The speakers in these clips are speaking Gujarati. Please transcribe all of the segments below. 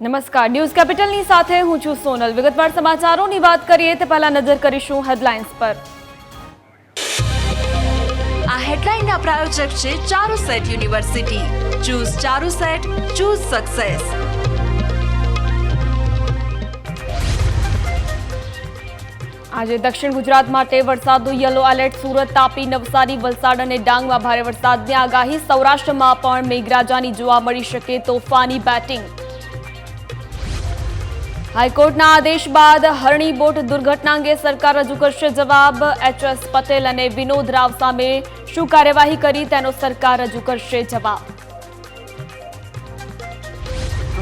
નમસ્કાર, ન્યૂઝ કેપિટલની સાથે હું છું સોનલ। વિગતવાર સમાચારોની વાત કરીએ તે પહેલા નજર કરીશું હેડલાઇન્સ પર। આ હેડલાઇનના પ્રાયોજક છે Charusat university. Choose Charusat, choose success. આજે દક્ષિણ ગુજરાત માટે વરસાદનું યલો એલર્ટ। સુરત, તાપી, નવસારી, વલસાડ અને ડાંગમાં ભારે વરસાદની આગાહી। સૌરાષ્ટ્રમાં પણ મેઘરાજાની જોવા મળી શકે તોફાની બેટિંગ। હાઈકોર્ટના આદેશ બાદ હરણી બોટ દુર્ઘટના અંગે સરકાર રજૂ કરશે જવાબ। એચ.એસ. પટેલ અને વિનોદ રાવ સામે શું કાર્યવાહી કરી તેનો સરકાર રજૂ કરશે જવાબ।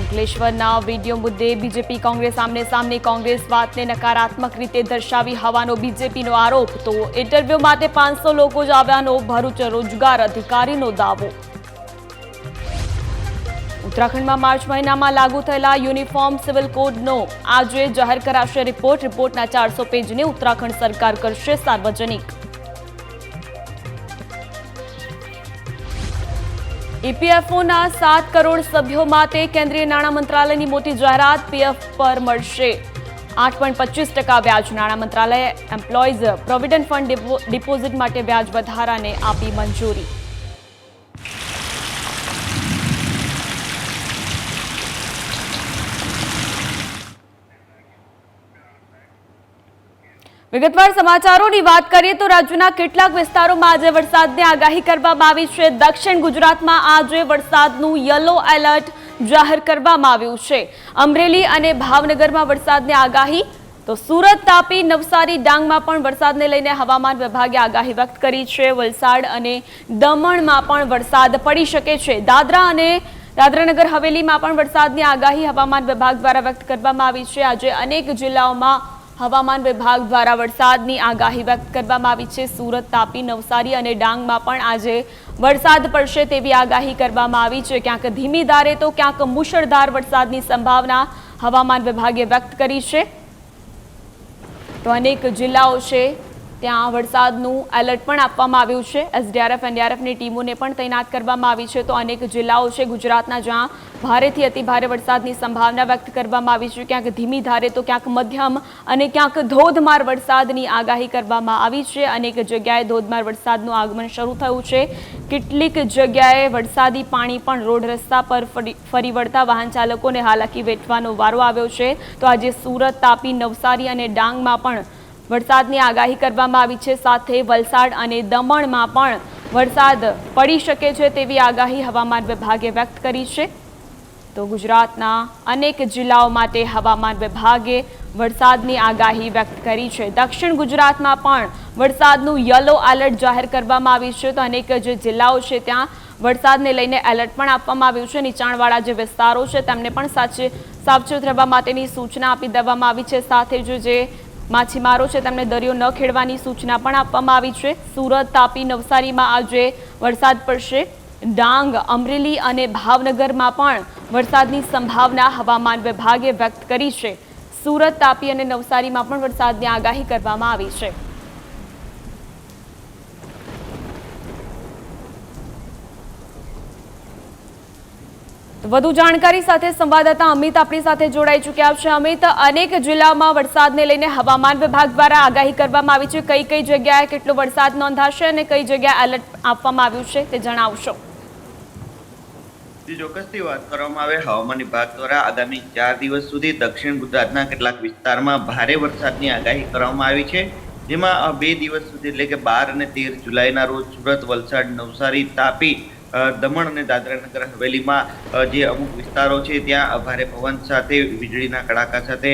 અંકલેશ્વરના વિડીયો મુદ્દે બીજેપી કોંગ્રેસ આમને સામને। કોંગ્રેસ વાતને નકારાત્મક રીતે દર્શાવી હોવાનો બીજેપીનો આરોપ। તો ઇન્ટરવ્યૂ માટે 500 લોકો જ આવ્યાનો ભરૂચ રોજગાર અધિકારીનો દાવો। ઉત્તરાખંડમાં માર્ચ મહિનામાં લાગુ થયેલા યુનિફોર્મ સિવિલ કોડનો આજે જાહેર કરાશે રિપોર્ટ। રિપોર્ટના 400 પેજને ઉત્તરાખંડ સરકાર કરશે સાર્વજનિક। ઈપીએફઓના 7 કરોડ સભ્યો માટે કેન્દ્રીય નાણાં મંત્રાલયની મોટી જાહેરાત। પીએફ પર મળશે 8.25% વ્યાજ। નાણાં મંત્રાલયે એમ્પ્લોઈઝ પ્રોવિડન્ટ ફંડ ડિપોઝિટ માટે વ્યાજ વધારાને આપી મંજૂરી। વિગતવાર સમાચારોની વાત કરીએ તો રાજ્યના કેટલાક વિસ્તારોમાં આજે વરસાદની આગાહી કરવામાં આવી છે। દક્ષિણ ગુજરાતમાં આજે વરસાદનું યલો એલર્ટ જાહેર કરવામાં આવ્યું છે। અમરેલી અને ભાવનગરમાં વરસાદની આગાહી। તો સુરત, તાપી, નવસારી, ડાંગમાં પણ વરસાદને લઈને હવામાન વિભાગે આગાહી વ્યક્ત કરી છે। વલસાડ અને દમણમાં પણ વરસાદ પડી શકે છે। દાદરા અને દાદરાનગર હવેલીમાં પણ વરસાદની આગાહી હવામાન વિભાગ દ્વારા વ્યક્ત કરવામાં આવી છે। આજે અનેક જિલ્લાઓમાં હવામાન વિભાગ દ્વારા વરસાદની આગાહી વ્યક્ત કરવામાં આવી છે। સુરત, તાપી, નવસારી અને ડાંગમાં પણ આજે વરસાદ પડશે તેવી આગાહી કરવામાં આવી છે। ક્યાંક ધીમી ધારે તો ક્યાંક મુશળધાર વરસાદની સંભાવના હવામાન વિભાગે વ્યક્ત કરી છે। તો અનેક જિલ્લાઓ છે ત્યાં વરસાદનું એલર્ટ પણ આપવામાં આવ્યું છે। એસડીઆરએફ, એનડીઆરએફની ટીમોને પણ તૈનાત કરવામાં આવી છે। તો અનેક જિલ્લાઓ છે ગુજરાતના જ્યાં ભારેથી અતિભારે વરસાદની સંભાવના વ્યક્ત કરવામાં આવી છે। ક્યાંક ધીમી ધારે તો ક્યાંક મધ્યમ અને ક્યાંક ધોધમાર વરસાદની આગાહી કરવામાં આવી છે। અનેક જગ્યાએ ધોધમાર વરસાદનું આગમન શરૂ થયું છે। કેટલીક જગ્યાએ વરસાદી પાણી પણ રોડ રસ્તા પર ફરી વળતા વાહન ચાલકોને હાલાકી વેઠવાનો વારો આવ્યો છે। તો આજે સુરત, તાપી, નવસારી અને ડાંગમાં પણ વરસાદની આગાહી કરવામાં આવી છે। સાથે વલસાડ અને દમણમાં પણ વરસાદ પડી શકે છે તેવી આગાહી હવામાન વિભાગે વ્યક્ત કરી છે। તો ગુજરાતના અનેક જિલ્લાઓ માટે હવામાન વિભાગે વરસાદની આગાહી વ્યક્ત કરી છે। દક્ષિણ ગુજરાતમાં પણ વરસાદનું યલો એલર્ટ જાહેર કરવામાં આવ્યું છે। તો અનેક જે જિલ્લાઓ છે ત્યાં વરસાદને લઈને એલર્ટ પણ આપવામાં આવ્યું છે। નીચાણવાળા જે વિસ્તારો છે તેમને પણ સાવચેત રહેવા માટેની સૂચના આપી દેવામાં આવી છે। સાથે જે માછીમારો છે તેમને દરિયો ન ખેડવાની સૂચના પણ આપવામાં આવી છે। સુરત, તાપી, નવસારીમાં આજે વરસાદ પડશે। ડાંગ, અમરેલી અને ભાવનગરમાં પણ વરસાદની સંભાવના હવામાન વિભાગે વ્યક્ત કરી છે। સુરત, તાપી અને નવસારીમાં પણ વરસાદની આગાહી કરવામાં આવી છે। વધુ જાણકારી સાથે સંવાદદાતા અમિત આપણી સાથે જોડાઈ ચૂક્યા છે। અમિત, અનેક જિલ્લાઓમાં વરસાદને લઈને હવામાન વિભાગ દ્વારા આગાહી કરવામાં આવી છે। કઈ કઈ જગ્યાએ કેટલો વરસાદ નોંધાશે અને કઈ જગ્યાએ એલર્ટ આપવામાં આવ્યું છે તે જણાવશો। ચોક્કસથી વાત કરવામાં આવે હવામાન વિભાગ દ્વારા આગામી 4 દિવસ સુધી દક્ષિણ ગુજરાતના કેટલાક વિસ્તારમાં ભારે વરસાદની આગાહી કરવામાં આવી છે। જેમાં 2 દિવસ સુધી એટલે કે 12 અને 13 જુલાઈના રોજ સુરત, વલસાડ, નવસારી, તાપી, દમણ અને દાદરાનગર હવેલીમાં જે અમુક વિસ્તારો છે ત્યાં ભારે પવન સાથે વીજળીના કડાકા સાથે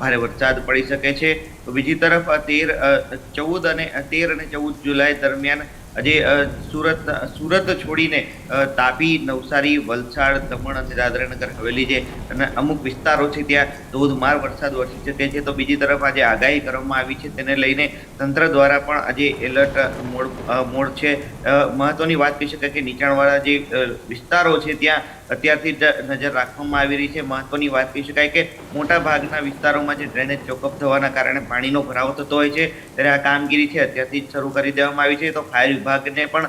ભારે વરસાદ પડી શકે છે। તો બીજી તરફ 13 અને 14 જુલાઈ દરમિયાન આજે સુરત છોડીને તાપી, નવસારી, વલસાડ, દમણ અને દાદરાનગર હવેલી જે અમુક વિસ્તારો છે ત્યાં ધોધમાર વરસાદ વરસી શકે છે। તો બીજી તરફ આજે આગાહી કરવામાં આવી છે તેને લઈને તંત્ર દ્વારા પણ આજે એલર્ટ મોડ છે। મહત્વની વાત કહી શકાય કે નીચાણવાળા જે વિસ્તારો છે ત્યાં અત્યારથી જ નજર રાખવામાં આવી રહી છે। મહત્વની વાત કહી શકાય કે મોટા ભાગના વિસ્તારોમાં જે ડ્રેનેજ ચોકઅપ થવાના કારણે પાણીનો ભરાવો થતો હોય છે ત્યારે આ કામગીરી છે અત્યારથી જ શરૂ કરી દેવામાં આવી છે। તો ફાયર વિભાગને પણ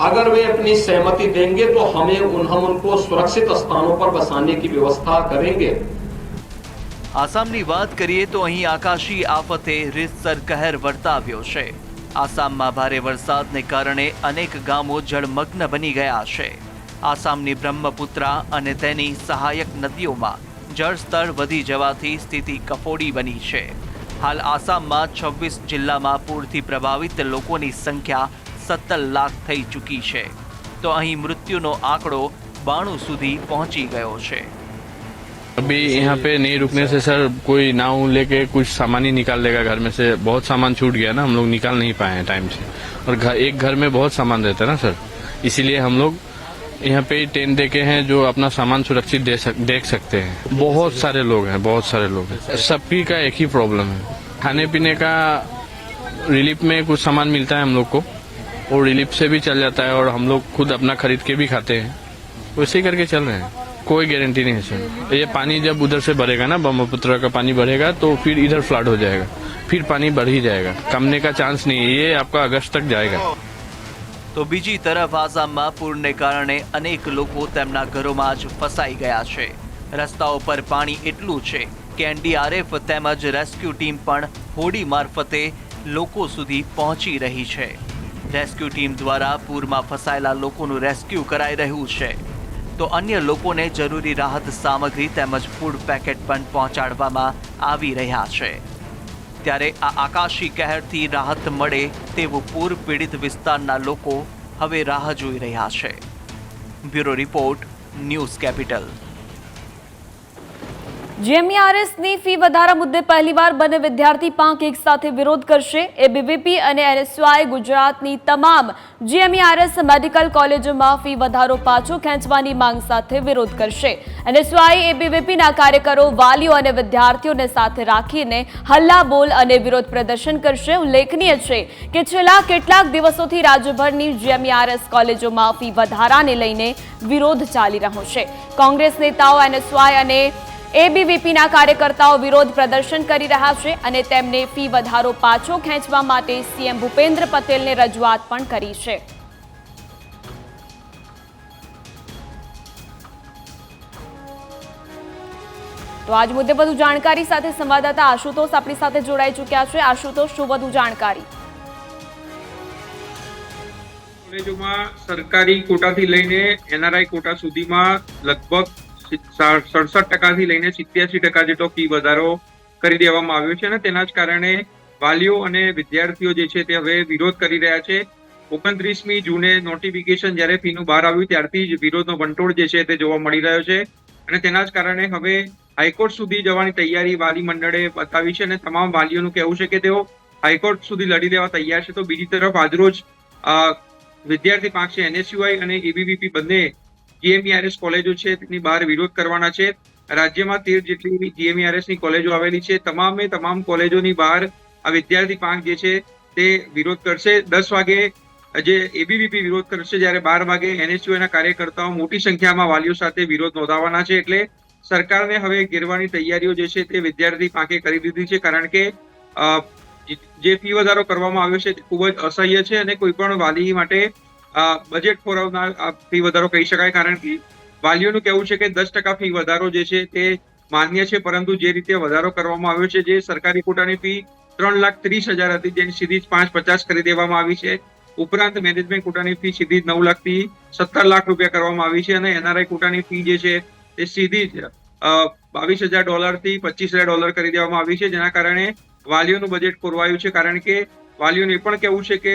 अगर वे अपनी सहमति देंगे तो हम उनको सुरक्षित स्थानों पर बसाने की व्यवस्था करेंगे। આસામની વાત કરીએ તો અહીં આકાશી આફતે રીતસર કહેર વર્તાવ્યો છે। આસામમાં ભારે વરસાદને કારણે અનેક ગામો જળમગ્ન બની ગયા છે। આસામની બ્રહ્મપુત્રા અને તેની સહાયક નદીઓમાં જળસ્તર વધી જવાથી સ્થિતિ કફોડી બની છે। હાલ આસામમાં 26 જિલ્લામાં પૂરથી પ્રભાવિત લોકોની સંખ્યા 17 લાખ થઈ ચૂકી છે, તો અહીં મૃત્યુનો આંકડો 92 સુધી પહોંચી ગયો છે। अभी यहाँ पे नहीं रुकने से सर कोई नाव लेके कुछ सामान ही निकाल लेगा घर में से। बहुत सामान छूट गया ना, हम लोग निकाल नहीं पाए हैं टाइम से, और एक घर में बहुत सामान रहता है ना सर, इसीलिए हम लोग यहाँ पे टेंट देके हैं जो अपना सामान सुरक्षित देख सकते हैं। बहुत सारे लोग हैं, बहुत सारे लोग हैं। सबकी का एक ही प्रॉब्लम है, खाने पीने का रिलीफ में कुछ सामान मिलता है हम लोग को, और रिलीफ से भी चल जाता है, और हम लोग खुद अपना खरीद के भी खाते हैं, वैसे ही करके चल रहे हैं। कोई गारंटी नहीं है सर। ये पानी जब उधर से भरेगा ना, ब्रह्मपुत्र का पानी भरेगा तो फिर इधर फ्लड हो जाएगा, फिर पानी बढ़ ही जाएगा, कमने का चांस नहीं है, ये आपका अगस्त तक जाएगा। તો બીજી તરફ આસામમાં પૂરને કારણે અનેક લોકો તેમના ઘરોમાં જ ફસાઈ ગયા છે। રસ્તાઓ પર પાણી એટલું છે કે એનડીઆરએફ તેમજ રેસ્ક્યુ ટીમ પણ હોડી મારફતે લોકો સુધી પહોંચી રહી છે। રેસ્ક્યુ ટીમ દ્વારા પૂરમાં ફસાયેલા લોકોનું રેસ્ક્યુ કરાઈ રહ્યું છે, તો અન્ય લોકોને જરૂરી રાહત સામગ્રી તેમજ ફૂડ પેકેટ પણ પહોંચાડવામાં આવી રહ્યા છે। ત્યારે આ આકાશી કહેરથી રાહત મળે તેવું પૂર પીડિત વિસ્તારના લોકો હવે રાહ જોઈ રહ્યા છે। Bureau report, news capital. જેએમઆરએસની ફી વધારા મુદ્દે પહેલીવાર બંને વિદ્યાર્થી પાંખ એક સાથે વિરોધ કરશે। એબીવીપી અને એનએસયુઆઈ ગુજરાતની તમામ જેએમઆરએસ મેડિકલ કોલેજોમાં ફી વધારો પાછો ખેંચવાની માંગ સાથે વિરોધ કરશે। એનએસયુઆઈ એબીવીપીના કાર્યકરો વાલીઓ અને વિદ્યાર્થીઓને સાથે રાખીને હલ્લાબોલ અને વિરોધ પ્રદર્શન કરશે। ઉલ્લેખનીય છે કે છેલ્લા કેટલાક દિવસોથી રાજ્યભરની જેએમઆરએસ કોલેજોમાં ફી વધારાને લઈને વિરોધ ચાલી રહ્યો છે। કોંગ્રેસ નેતાઓ, એનએસયુઆઈ અને એબીવીપીના કાર્યકર્તાઓ વિરોધ પ્રદર્શન કરી રહ્યા છે અને તેમને ફી વધારો પાછો ખેંચવા માટે સીએમ ભૂપેન્દ્ર પટેલને રજૂઆત પણ કરી છે। તો આજ મુદ્દે વધુ જાણકારી સાથે સંવાદદાતા આશુતોષ આપણી સાથે જોડાઈ ચૂક્યા છે। આશુતોષ, શું વધુ જાણકારી? કોલેજોમાં સરકારી કોટાથી લઈને એનઆરઆઈ કોટા સુધીમાં લગભગ 67% લઈને 87% જેટલો ફી વધારો કરી દેવામાં આવ્યો છે, અને તેના જ કારણે વાલીઓ અને વિદ્યાર્થીઓ જે છે તે હવે વિરોધ કરી રહ્યા છે। 29મી જૂને નોટિફિકેશન જ્યારે ફીનું બહાર આવ્યું ત્યારથી જ વિરોધનો વંટોળ જે છે તે જોવા મળી રહ્યો છે, અને તેના જ કારણે હવે હાઈકોર્ટ સુધી જવાની તૈયારી વાલી મંડળે બતાવી છે, અને તમામ વાલીઓનું કહેવું છે કે તેઓ હાઈકોર્ટ સુધી લડી દેવા તૈયાર છે। તો બીજી તરફ આજરોજ વિદ્યાર્થી પાંખ છે, એનએસયુઆઈ અને એબીવીપી બંને જેએમઆરએસ કોલેજો છે તેની બહાર વિરોધ કરવાના છે। રાજ્યમાં 13 જેટલી જેએમઆરએસ ની કોલેજો આવેલી છે, તમામે તમામ કોલેજોની બહાર આ વિદ્યાર્થી પાંખ જે છે તે વિરોધ કરશે। 10 વાગે જે એબીવીપી વિરોધ કરશે, જ્યારે 12 વાગે એનએસયુઆઈ ના કાર્યકર્તાઓ મોટી સંખ્યામાં વાલીઓ સાથે વિરોધ નોંધાવવાના છે। એટલે સરકારને હવે ઘેરવાની તૈયારીઓ જે છે તે વિદ્યાર્થી પાંખે કરી દીધી છે, કારણ કે જે ફી વધારો કરવામાં આવ્યો છે તે ખૂબ જ અસહ્ય છે, અને કોઈ પણ વાલી માટે બજેટ ફોરવનાર ફી વધારો કહી શકાય, કારણ કે વાલીઓનું કહેવું છે કે 10% ફી વધારો જે છે તે માન્ય છે, પરંતુ જે રીતે વધારો કરવામાં આવ્યો છે, જે સરકારી કોટાની ફી 3,30,000 હતી જેની સીધી 5,50 કરી દેવામાં આવી છે। ઉપરાંત મેનેજમેન્ટ કોટાની ફી સીધી 9 લાખથી 17 લાખ રૂપિયા કરવામાં આવી છે, અને એનઆરઆઈ કોટાની ફી જે છે તે સીધી $22,000 થી $25,000 કરી દેવામાં આવી છે, જેના કારણે વાલીઓનું બજેટ ખોરવાયું છે। કારણ કે વાલીઓનું એ પણ કહેવું છે કે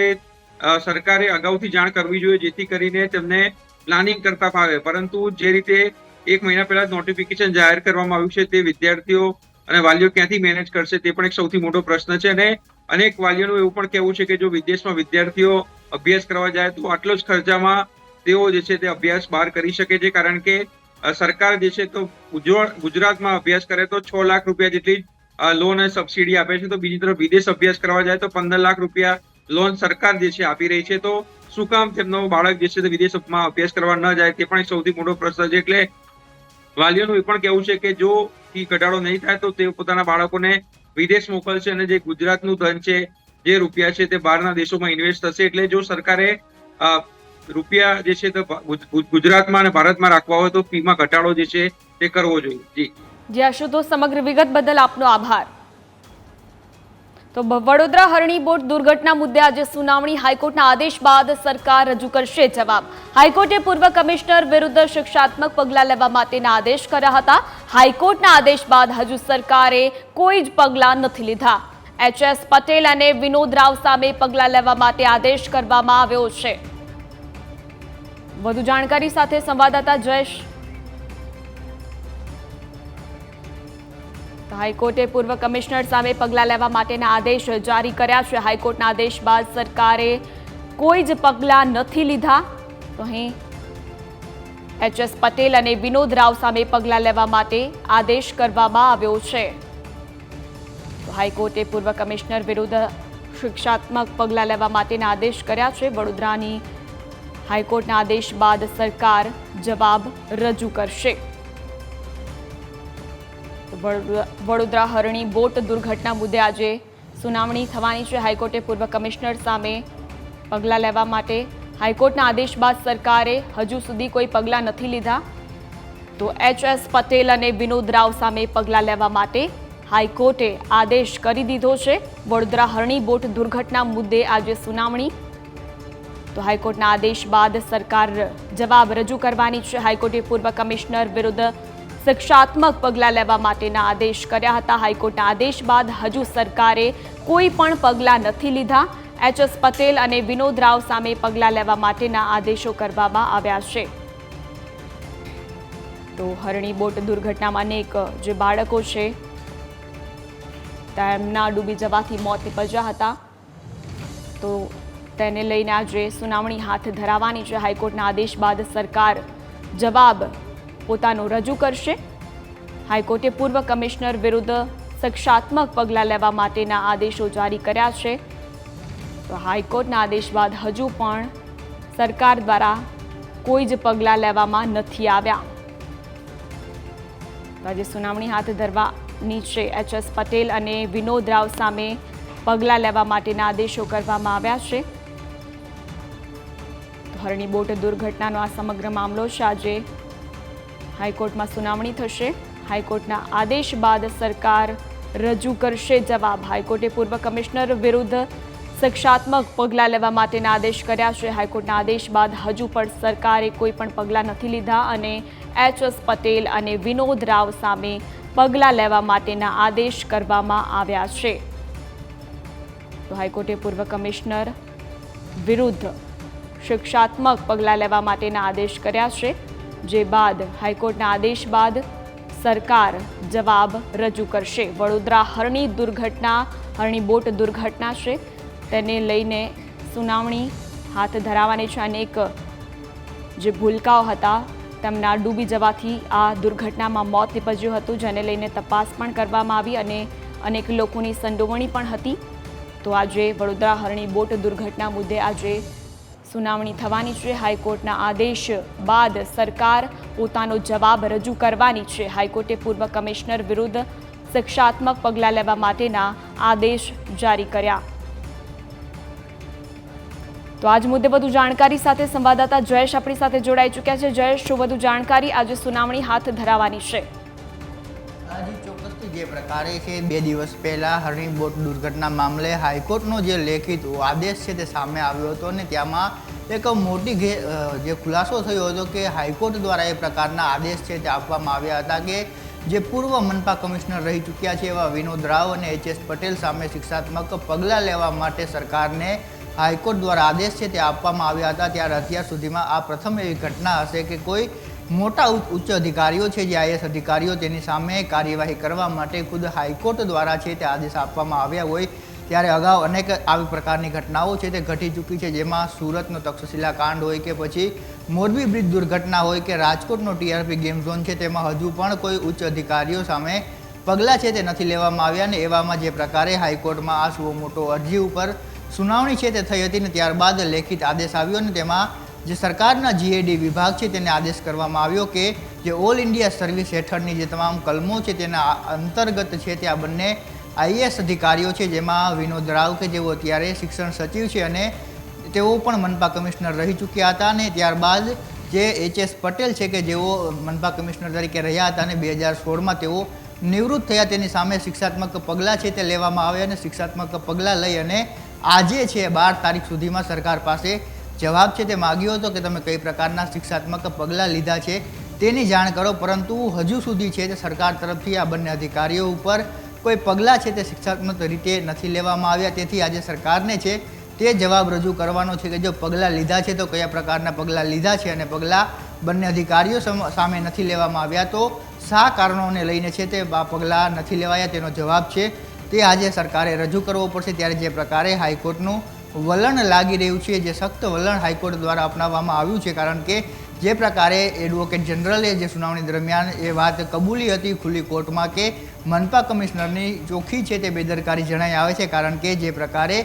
સરકારે અગાઉથી જાણ કરવી જોઈએ, જેથી કરીને તેમને પ્લાનિંગ કરતા ફાવે, પરંતુ જે રીતે 1 મહિના પહેલા નોટિફિકેશન જાહેર કરવામાં આવ્યું છે તે વિદ્યાર્થીઓ અને વાલીઓ ક્યાંથી મેનેજ કરશે તે પણ એક સૌથી મોટો પ્રશ્ન છે। અને અનેક વાલીઓનું એવું પણ કહેવું છે કે જો વિદેશમાં વિદ્યાર્થીઓ અભ્યાસ કરવા જાય તો આટલો જ ખર્ચામાં તેઓ જે છે તે અભ્યાસ બહાર કરી શકે છે, કારણ કે સરકાર જે છે તો ગુજરાતમાં અભ્યાસ કરે તો 6 લાખ રૂપિયા જેટલી લોન અને સબસિડી આપે છે, તો બીજી તરફ વિદેશ અભ્યાસ કરવા જાય તો 15 લાખ રૂપિયા લોન સરકાર જે છે આપી રહી છે। તો શું કામ તેમનો બાળક જે છે તે વિદેશમાં અભ્યાસ કરવા ન જાય તે પણ એક સૌથી મોટો પ્રશ્ન છે। એટલે વાલીઓનું એ પણ કહેવું છે કે જો ફી ઘટાડો નહીં થાય તો તેઓ પોતાના બાળકોને વિદેશ મોકલશે, અને જે ગુજરાતનું ધન છે, જે રૂપિયા છે તે બહારના દેશોમાં ઇન્વેસ્ટ થશે। એટલે જો સરકારે રૂપિયા જે છે તે ગુજરાતમાં અને ભારતમાં રાખવા હોય તો ફીમાં ઘટાડો જે છે તે કરવો જોઈએ. જી આશુતોષ, સમગ્ર વિગત બદલ આપનો આભાર. તો વડોદરા હરણી બોટ દુર્ઘટના મુદ્દે આજે સુનાવણી. હાઈકોર્ટના આદેશ બાદ સરકાર રજૂ કરશે જવાબ. હાઈકોર્ટે પૂર્વ કમિશનર વિરુદ્ધ શિક્ષાત્મક પગલાં લેવા માટેના આદેશ કર્યા હતા. હાઈકોર્ટના આદેશ બાદ હજુ સરકારે કોઈ જ પગલાં નથી લીધા. HS પટેલ અને વિનોદ રાવ સામે પગલાં લેવા માટે આદેશ કરવામાં આવ્યો છે. વધુ જાણકારી સાથે સંવાદદાતા જયેશ. હાઈકોર્ટે પૂર્વ કમિશનર સામે પગલાં લેવા માટેના આદેશ જારી કર્યા છે. હાઈકોર્ટના આદેશ બાદ સરકારે કોઈ જ પગલાં નથી લીધા. તો અહીં HS પટેલ અને વિનોદ રાવ સામે પગલાં લેવા માટે આદેશ કરવામાં આવ્યો છે. તો હાઈકોર્ટે પૂર્વ કમિશનર વિરુદ્ધ શિક્ષાત્મક પગલાં લેવા માટેના આદેશ કર્યા છે. વડોદરાની હાઈકોર્ટના આદેશ બાદ સરકાર જવાબ રજૂ કરશે. વડોદરા હરણી બોટ દુર્ઘટના મુદ્દે આજે સુનાવણી થવાની છે. હાઈકોર્ટે પૂર્વ કમિશનર સામે પગલાં લેવા માટે હાઈકોર્ટના આદેશ બાદ સરકારે હજુ સુધી કોઈ પગલાં નથી લીધા. તો HS પટેલ અને વિનોદ રાવ સામે પગલાં લેવા માટે હાઈકોર્ટે આદેશ કરી દીધો છે. વડોદરા હરણી બોટ દુર્ઘટના મુદ્દે આજે સુનાવણી. તો હાઈકોર્ટના આદેશ બાદ સરકાર જવાબ રજૂ કરવાની છે. હાઈકોર્ટે પૂર્વ કમિશનર વિરુદ્ધ શિક્ષાત્મક પગલાં લેવા માટેના આદેશ કર્યા હતા. હાઈકોર્ટના આદેશ બાદ હજુ સરકારે કોઈ પણ પગલાં નથી લીધા. HS પટેલ અને વિનોદ રાવ સામે પગલાં લેવા માટેના આદેશો કરવામાં આવ્યા છે. તો હરણી બોટ દુર્ઘટનામાં અનેક જે બાળકો છે તેમના ડૂબી જવાથી મોત નીપજ્યા હતા. તો તેને લઈને આજે સુનાવણી હાથ ધરાવવાની છે. હાઈકોર્ટના આદેશ બાદ સરકાર જવાબ પોતાનો રજૂ કરશે. હાઈકોર્ટે પૂર્વ કમિશનર વિરુદ્ધ શિક્ષાત્મક પગલાં લેવા માટેના આદેશો જારી કર્યા છે. તો હાઈકોર્ટના આદેશ બાદ હજુ પણ સરકાર દ્વારા કોઈ જ પગલાં લેવામાં નથી આવ્યા. આજે સુનાવણી હાથ ધરવાની છે. HS પટેલ અને વિનોદ રાવ સામે પગલાં લેવા માટેના આદેશો કરવામાં આવ્યા છે. હરણી બોટ દુર્ઘટનાનો આ સમગ્ર મામલો છે. આજે હાઈકોર્ટમાં સુનાવણી થશે. હાઈકોર્ટના આદેશ બાદ સરકાર રજૂ કરશે જવાબ. હાઈકોર્ટે પૂર્વ કમિશનર વિરુદ્ધ શિક્ષાત્મક પગલાં લેવા માટેના આદેશ કર્યા છે. હાઈકોર્ટના આદેશ બાદ હજુ પણ સરકારે કોઈ પણ પગલાં નથી લીધા અને HS પટેલ અને વિનોદ રાવ સામે પગલાં લેવા માટેના આદેશ કરવામાં આવ્યા છે. તો હાઈકોર્ટે પૂર્વ કમિશનર વિરુદ્ધ શિક્ષાત્મક પગલાં લેવા માટેના આદેશ કર્યા છે. જે બાદ હાઈકોર્ટના આદેશ બાદ સરકાર જવાબ રજૂ કરશે. વડોદરા હરણી બોટ દુર્ઘટના છે તેને લઈને સુનાવણી હાથ ધરાવવાની છે. અનેક જે ભૂલકાઓ હતા તેમના ડૂબી જવાથી આ દુર્ઘટનામાં મોત નીપજ્યું હતું, જેને લઈને તપાસ પણ કરવામાં આવી અને અનેક લોકોની સંડોવણી પણ હતી. તો આજે વડોદરા હરણી બોટ દુર્ઘટના મુદ્દે આજે સુનાવણી થવાની છે. હાઈકોર્ટના આદેશ બાદ સરકાર પોતાનો જવાબ રજૂ કરવાની છે. હાઈકોર્ટે પૂર્વ કમિશનર વિરુદ્ધ શિક્ષાત્મક પગલાં લેવા માટેના આદેશ જારી કર્યા. તો આજ મુદ્દે વધુ જાણકારી સાથે સંવાદદાતા જયેશ આપણી સાથે જોડાઈ ચૂક્યા છે. જયેશ, શું વધુ જાણકારી? આજે સુનાવણી હાથ ધરાવવાની છે. ચોક્કસથી જે પ્રકારે છે 2 દિવસ પહેલા હરણી બોટ દુર્ઘટના મામલે હાઈકોર્ટનો જે લેખિત આદેશ છે તે સામે આવ્યો હતો અને ત્યાંમાં એક મોટી જે ખુલાસો થયો હતો કે હાઈકોર્ટ દ્વારા એ પ્રકારના આદેશ છે તે આપવામાં આવ્યા હતા કે જે પૂર્વ મનપા કમિશનર રહી ચૂક્યા છે એવા વિનોદ રાવ અને HS પટેલ સામે શિક્ષાત્મક પગલાં લેવા માટે સરકારને હાઈકોર્ટ દ્વારા આદેશ છે તે આપવામાં આવ્યા હતા. ત્યારે અત્યાર સુધીમાં આ પ્રથમ એવી ઘટના હશે કે કોઈ મોટા ઉચ્ચ અધિકારીઓ છે, જે IAS અધિકારીઓ, તેની સામે કાર્યવાહી કરવા માટે ખુદ હાઈકોર્ટ દ્વારા છે તે આદેશ આપવામાં આવ્યા હોય. ત્યારે અગાઉ અનેક આવી પ્રકારની ઘટનાઓ છે તે ઘટી ચૂકી છે, જેમાં સુરતનો તક્ષશિલા કાંડ હોય કે પછી મોરબી બ્રિજ દુર્ઘટના હોય કે રાજકોટનો TRP ગેમ ઝોન છે, તેમાં હજુ પણ કોઈ ઉચ્ચ અધિકારીઓ સામે પગલાં છે તે નથી લેવામાં આવ્યા. અને એવામાં જે પ્રકારે હાઈકોર્ટમાં આ સુઓ મોટો અરજી ઉપર સુનાવણી છે તે થઈ હતી ને ત્યારબાદ લેખિત આદેશ આવ્યો અને તેમાં જે સરકારના GAD વિભાગ છે તેને આદેશ કરવામાં આવ્યો કે જે ઓલ ઇન્ડિયા સર્વિસ હેઠળની જે તમામ કલમો છે તેના અંતર્ગત છે તે આ બંને IAS અધિકારીઓ છે, જેમાં વિનોદ રાવ કે જેઓ અત્યારે શિક્ષણ સચિવ છે અને તેઓ પણ મનપા કમિશનર રહી ચૂક્યા હતા અને ત્યારબાદ જે HS પટેલ છે કે જેઓ મનપા કમિશનર તરીકે રહ્યા હતા અને 2016માં તેઓ નિવૃત્ત થયા, તેની સામે શિક્ષાત્મક પગલાં છે તે લેવામાં આવ્યા અને શિક્ષાત્મક પગલાં લઈ અને આજે છે 12 તારીખ સુધીમાં સરકાર પાસે જવાબ છે તે માગ્યો હતો કે તમે કઈ પ્રકારના શિક્ષાત્મક પગલાં લીધા છે તેની જાણ કરો, પરંતુ હજુ સુધી છે તે સરકાર તરફથી આ બંને અધિકારીઓ ઉપર કોઈ પગલાં છે તે શિક્ષાત્મક રીતે નથી લેવામાં આવ્યા. તેથી આજે સરકારને છે તે જવાબ રજૂ કરવાનો છે કે જો પગલાં લીધા છે તો કયા પ્રકારના પગલાં લીધા છે અને પગલાં બંને અધિકારીઓ સામે નથી લેવામાં આવ્યા તો શા કારણોને લઈને છે તે આ પગલાં નથી લેવાયા તેનો જવાબ છે તે આજે સરકારે રજૂ કરવો પડશે. ત્યારે જે પ્રકારે હાઈકોર્ટનું વલણ લાગી રહ્યું છે, જે સખ્ત વલણ હાઈકોર્ટ દ્વારા અપનાવવામાં આવ્યું છે, કારણ કે જે પ્રકારે એડવોકેટ જનરલે જે સુનાવણી દરમિયાન એ વાત કબૂલી હતી ખુલ્લી કોર્ટમાં કે મનપા કમિશનરની ચોખ્ખી છે તે બેદરકારી જણાઈ આવે છે, કારણ કે જે પ્રકારે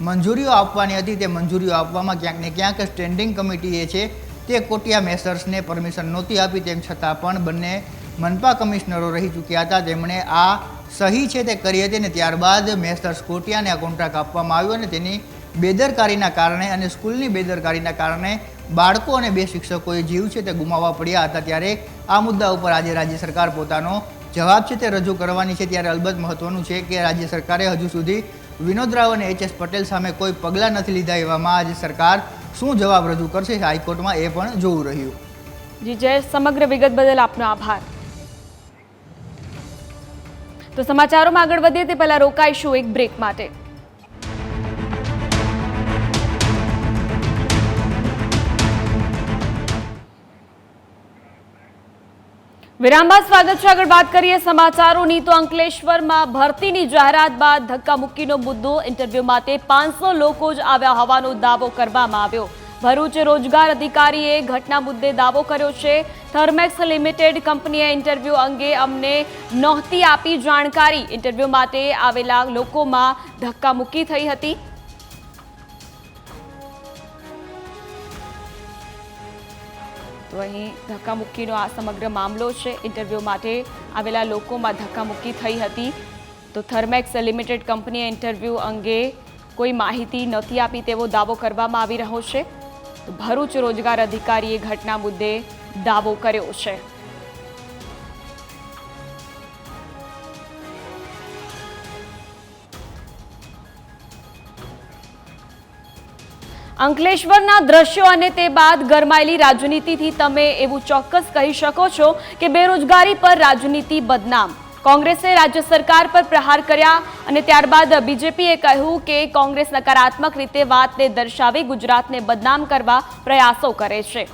મંજૂરીઓ આપવાની હતી તે મંજૂરીઓ આપવામાં ક્યાંક ને ક્યાંક સ્ટેન્ડિંગ કમિટીએ છે તે કોટિયા મેસર્સને પરમિશન નહોતી આપી, તેમ છતાં પણ બંને મનપા કમિશનરો રહી ચૂક્યા હતા, તેમણે આ સહી છે તે કરી હતી અને ત્યારબાદ મેસર્સ કોટિયાને આ કોન્ટ્રાક્ટ આપવામાં આવ્યો અને તેની બેદરકારીના કારણે અને સ્કૂલની બેદરકારીના કારણે બાળકો અને 2 શિક્ષકોએ જીવ છે તે ગુમાવવા પડ્યા હતા. ત્યારે આ મુદ્દા ઉપર આજે રાજ્ય સરકાર પોતાનો જવાબ છે તે રજૂ કરવાની છે. ત્યારે અલબત્ત મહત્વનું છે કે રાજ્ય સરકારે હજુ સુધી વિનોદ રાવ અને HS પટેલ સામે કોઈ પગલાં નથી લીધા, એવામાં આજે સરકાર શું જવાબ રજૂ કરશે હાઈકોર્ટમાં એ પણ જોવું રહ્યું. જી જય, સમગ્ર વિગત બદલ આપનો આભાર. તો સમાચારોમાં આગળ વધીએ તે પહેલા રોકાઈશું એક બ્રેક માટે. વિરામ બાદ સ્વાગત છે. આગળ વાત કરીએ સમાચારોની તો અંકલેશ્વરમાં ભરતીની જાહેરાત બાદ ધક્કામુક્કીનો મુદ્દો. ઇન્ટરવ્યૂ માટે 500 લોકો જ આવ્યા હોવાનો દાવો કરવામાં આવ્યો. ભરૂચ રોજગાર અધિકારીએ ઘટના મુદ્દે દાવો કર્યો છે. થર્મેક્સ લિમિટેડ કંપનીએ ઇન્ટરવ્યૂ અંગે અમને નહોતી આપી જાણકારી. ઇન્ટરવ્યૂ માટે આવેલા લોકોમાં ધક્કામુક્કી થઈ હતી. તો અહીં ધક્કામુક્કીનો આ સમગ્ર મામલો છે. ઇન્ટરવ્યૂ માટે આવેલા લોકોમાં ધક્કામુક્કી થઈ હતી. તો થર્મેક્સ લિમિટેડ કંપનીએ ઇન્ટરવ્યૂ અંગે કોઈ માહિતી નથી આપી તેવો દાવો કરવામાં આવી રહ્યો છે. તો ભરૂચ રોજગાર અધિકારીએ ઘટના મુદ્દે દાવો કર્યો છે. અંકલેશ્વરના દ્રશ્યો અને તે બાદ ગરમાયેલી રાજનીતિથી તમે એવું ચોક્કસ કહી શકો છો કે બેરોજગારી પર રાજનીતિ બદનામ. કોંગ્રેસે રાજ્ય સરકાર પર પ્રહાર કર્યા અને ત્યારબાદ બીજેપીએ કહ્યું કે કોંગ્રેસ નકારાત્મક રીતે વાતને દર્શાવી ગુજરાતને બદનામ કરવા પ્રયાસો કરે છે.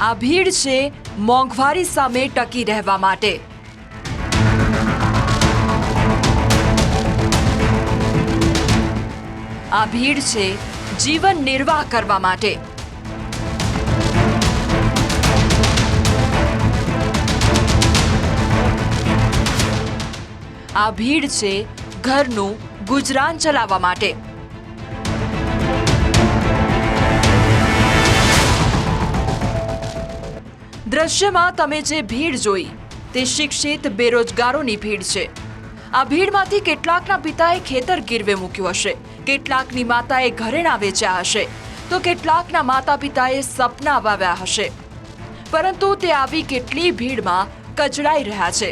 આ ભીડ છે મોંઘવારી સામે ટકી રહેવા માટે. આ ભીડ છે જીવન નિર્વાહ કરવા માટે. આ ભીડ છે ઘરનું ગુજરાન ચલાવવા માટે. દ્રશ્યમાં તમે જે ભીડ જોઈ તે શિક્ષિત બેરોજગારોની ભીડ છે. આ ભીડમાંથી કેટલાકના પિતાએ ખેતર ગીરવે મૂક્યું હશે, કેટલાકની માતાએ ઘરેણાં વેચ્યા હશે, તો કેટલાકના માતા પિતાએ સપના વાવ્યા હશે. પરંતુ તે આવી કેટલી ભીડમાં કચડાઈ રહ્યા છે.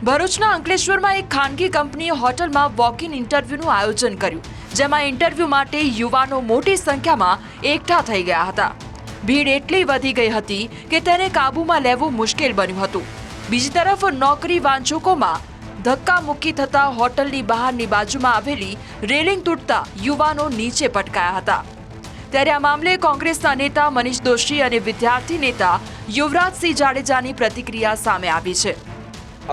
ભરૂચના અંકલેશ્વરમાં એક ખાનગી કંપનીએ હોટલમાં વોક ઇન ઇન્ટરવ્યુનું આયોજન કર્યું, જેમાં ઇન્ટરવ્યુ માટે યુવાનો મોટી સંખ્યામાં એકઠા થઈ ગયા હતા. ભીડ એટલી વધી ગઈ હતી કે તેને કાબૂમાં લેવું મુશ્કેલ બન્યું હતું. બીજી તરફ નોકરી વાંચકોમાં ધક્કામુક્કી થતા હોટલની બહારની બાજુમાં આવેલી રેલિંગ તૂટતા યુવાનો નીચે પટકાયા હતા. ત્યારે આ મામલે કોંગ્રેસના નેતા મનીષ દોશી અને વિદ્યાર્થી નેતા યુવરાજસિંહ જાડેજાની પ્રતિક્રિયા સામે આવી છે.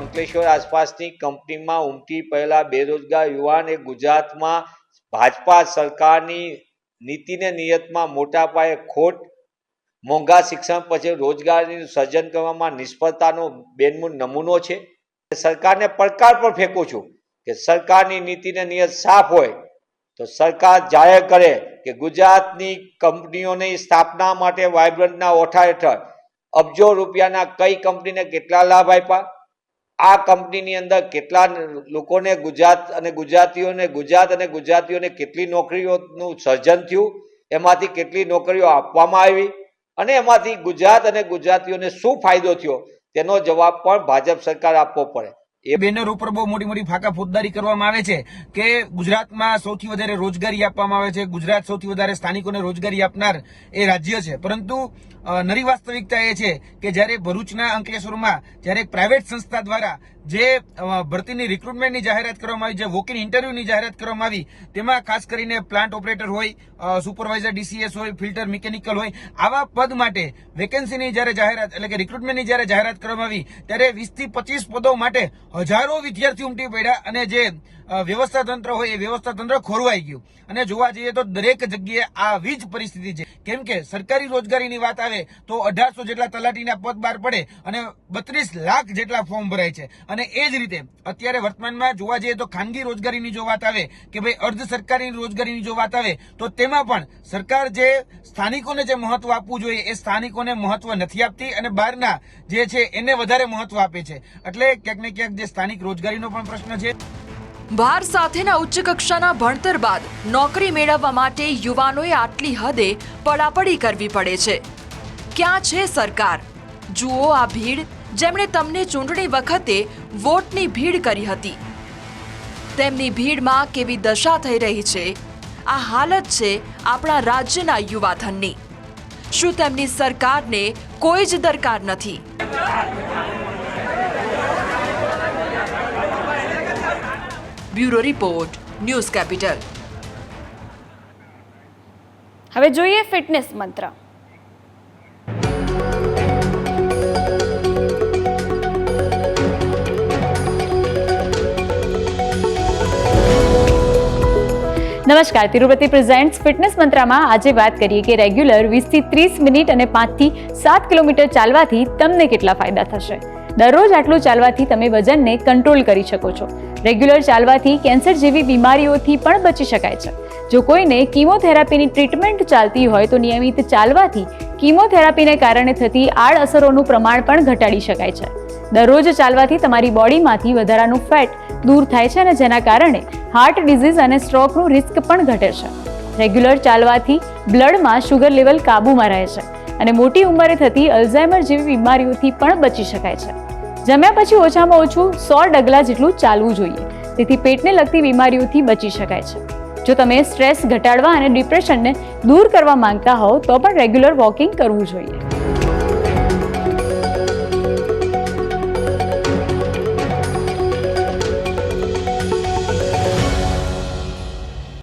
અંકલેશ્વર આસપાસની કંપનીમાં ઉમટી પહેલા બેરોજગાર યુવાન ગુજરાતમાં ભાજપા સરકારની નીતિને નિયતમાં મોટા પાયે ખોટ, મોંઘા શિક્ષણ પછી રોજગારીનું સર્જન કરવામાં નિષ્ફળતાનો બેનમૂન નમૂનો છે. સરકારને પડકાર પર ફેંકું છું કે સરકારની નીતિને નિયત સાફ હોય તો સરકાર જાહેર કરે કે ગુજરાતની કંપનીઓની સ્થાપના માટે વાઇબ્રન્ટના ઓઠા હેઠળ અબજો રૂપિયાના કઈ કંપનીને કેટલા લાભ આપ્યા, આ કંપનીની અંદર કેટલા લોકોને ગુજરાત અને ગુજરાતીઓને કેટલી નોકરીઓનું સર્જન થયું, એમાંથી કેટલી નોકરીઓ આપવામાં આવી અને એમાંથી ગુજરાત અને ગુજરાતીઓને શું ફાયદો થયો તેનો જવાબ પણ ભાજપ સરકાર આપવો પડે. એ બેનર ઉપર બહુ મોટી મોટી ફાંકા ફોજદારી કરવામાં આવે છે કે ગુજરાતમાં સૌથી વધારે રોજગારી આપવામાં આવે છે, ગુજરાત સૌથી વધારે સ્થાનિકોને રોજગારી આપનાર એ રાજ્ય છે. પરંતુ નરી વાસ્તવિકતા એ છે કે જ્યારે ભરૂચના અંકલેશ્વરમાં જ્યારે એક પ્રાઇવેટ સંસ્થા દ્વારા જે ભરતીની રિક્રુટમેન્ટની જાહેરાત કરવામાં આવી, જે વોક ઇન ઇન્ટરવ્યુની જાહેરાત કરવામાં આવી, તેમાં ખાસ કરીને પ્લાન્ટ ઓપરેટર હોય, સુપરવાઇઝર DCS હોય, ફિલ્ટર મિકેનિકલ હોય, આવા પદ માટે વેકેન્સીની જ્યારે જાહેરાત એટલે કે રિક્રુટમેન્ટની જ્યારે જાહેરાત કરવામાં આવી ત્યારે 20 થી 25 પદો માટે હજારો વિદ્યાર્થી ઉમટી પડ્યા અને જે વ્યવસ્થા તંત્ર હોય એ વ્યવસ્થા તંત્ર ખોરવાઈ ગયું. અને જોવા જઈએ તો દરેક જગ્યાએ આવી જ પરિસ્થિતિ છે. કેમ કે સરકારી રોજગારીની વાત આવે તો 1800 જેટલા તલાટીના પદ બહાર પડે અને 32 લાખ જેટલા ફોર્મ ભરાય છે. અને એ જ રીતે અત્યારે વર્તમાનમાં જોવા જઈએ તો ખાનગી રોજગારીની જો વાત આવે કે ભાઈ અર્ધ સરકારી રોજગારીની જો વાત આવે તો તેમાં પણ સરકાર જે સ્થાનિકોને જે મહત્વ આપવું જોઈએ એ સ્થાનિકોને મહત્વ નથી આપતી અને બહારના જે છે એને વધારે મહત્વ આપે છે. એટલે ક્યાંક ને ક્યાંક જે સ્થાનિક રોજગારીનો પણ પ્રશ્ન છે. બહાર સાથેના ઉચ્ચ કક્ષાના ભણતર બાદ નોકરી મેળવવા માટે યુવાનોએ આટલી હદે પડાપડી કરવી પડે છે. ક્યાં છે સરકાર? જુઓ આ ભીડ જેમણે તમને ચૂંટણી વખતે વોટની ભીડ કરી હતી. તેમની ભીડમાં કેવી દશા થઈ રહી છે. આ હાલત છે આપણા રાજ્યના યુવાધનની. શું તેમની સરકારને કોઈ જ દરકાર નથી? Bureau report, news capital. હવે જોઈએ ફિટનેસ મંત્ર. નમસ્કાર, તિરુપતિ પ્રેઝેન્ટ્સ ફિટનેસ મંત્રમાં આજે વાત કરીએ કે રેગ્યુલર 20 થી 30 મિનિટ અને 5 થી 7 કિલોમીટર ચાલવાથી તમને કેટલા ફાયદા થશે. દરરોજ આટલું ચાલવાથી તમે વજનને કંટ્રોલ કરી શકો છો. રેગ્યુલર ચાલવાથી કેન્સર જેવી બીમારીઓથી પણ બચી શકાય છે. જો કોઈને કીમોથેરાપીની ટ્રીટમેન્ટ ચાલતી હોય તો નિયમિત ચાલવાથી કીમોથેરાપીને કારણે થતી આડઅસરોનું પ્રમાણ પણ ઘટાડી શકાય છે. દરરોજ ચાલવાથી તમારી બોડીમાંથી વધારાનું ફેટ દૂર થાય છે અને જેના કારણે હાર્ટ ડિઝીઝ અને સ્ટ્રોકનું રિસ્ક પણ ઘટે છે. રેગ્યુલર ચાલવાથી બ્લડમાં શુગર લેવલ કાબૂમાં રહે છે અને મોટી ઉંમરે થતી અલ્ઝાઇમર જેવી બીમારીઓથી પણ બચી શકાય છે. જમ્યા પછી ઓછામાં ઓછું 100 ડગલા જેટલું ચાલવું જોઈએ. તેથી પેટને લગતી બીમારીઓથી બચી શકાય છે. જો તમે સ્ટ્રેસ ઘટાડવા અને ડિપ્રેશનને દૂર કરવા માંગતા હોવ તો પણ રેગ્યુલર વોકિંગ કરવું જોઈએ.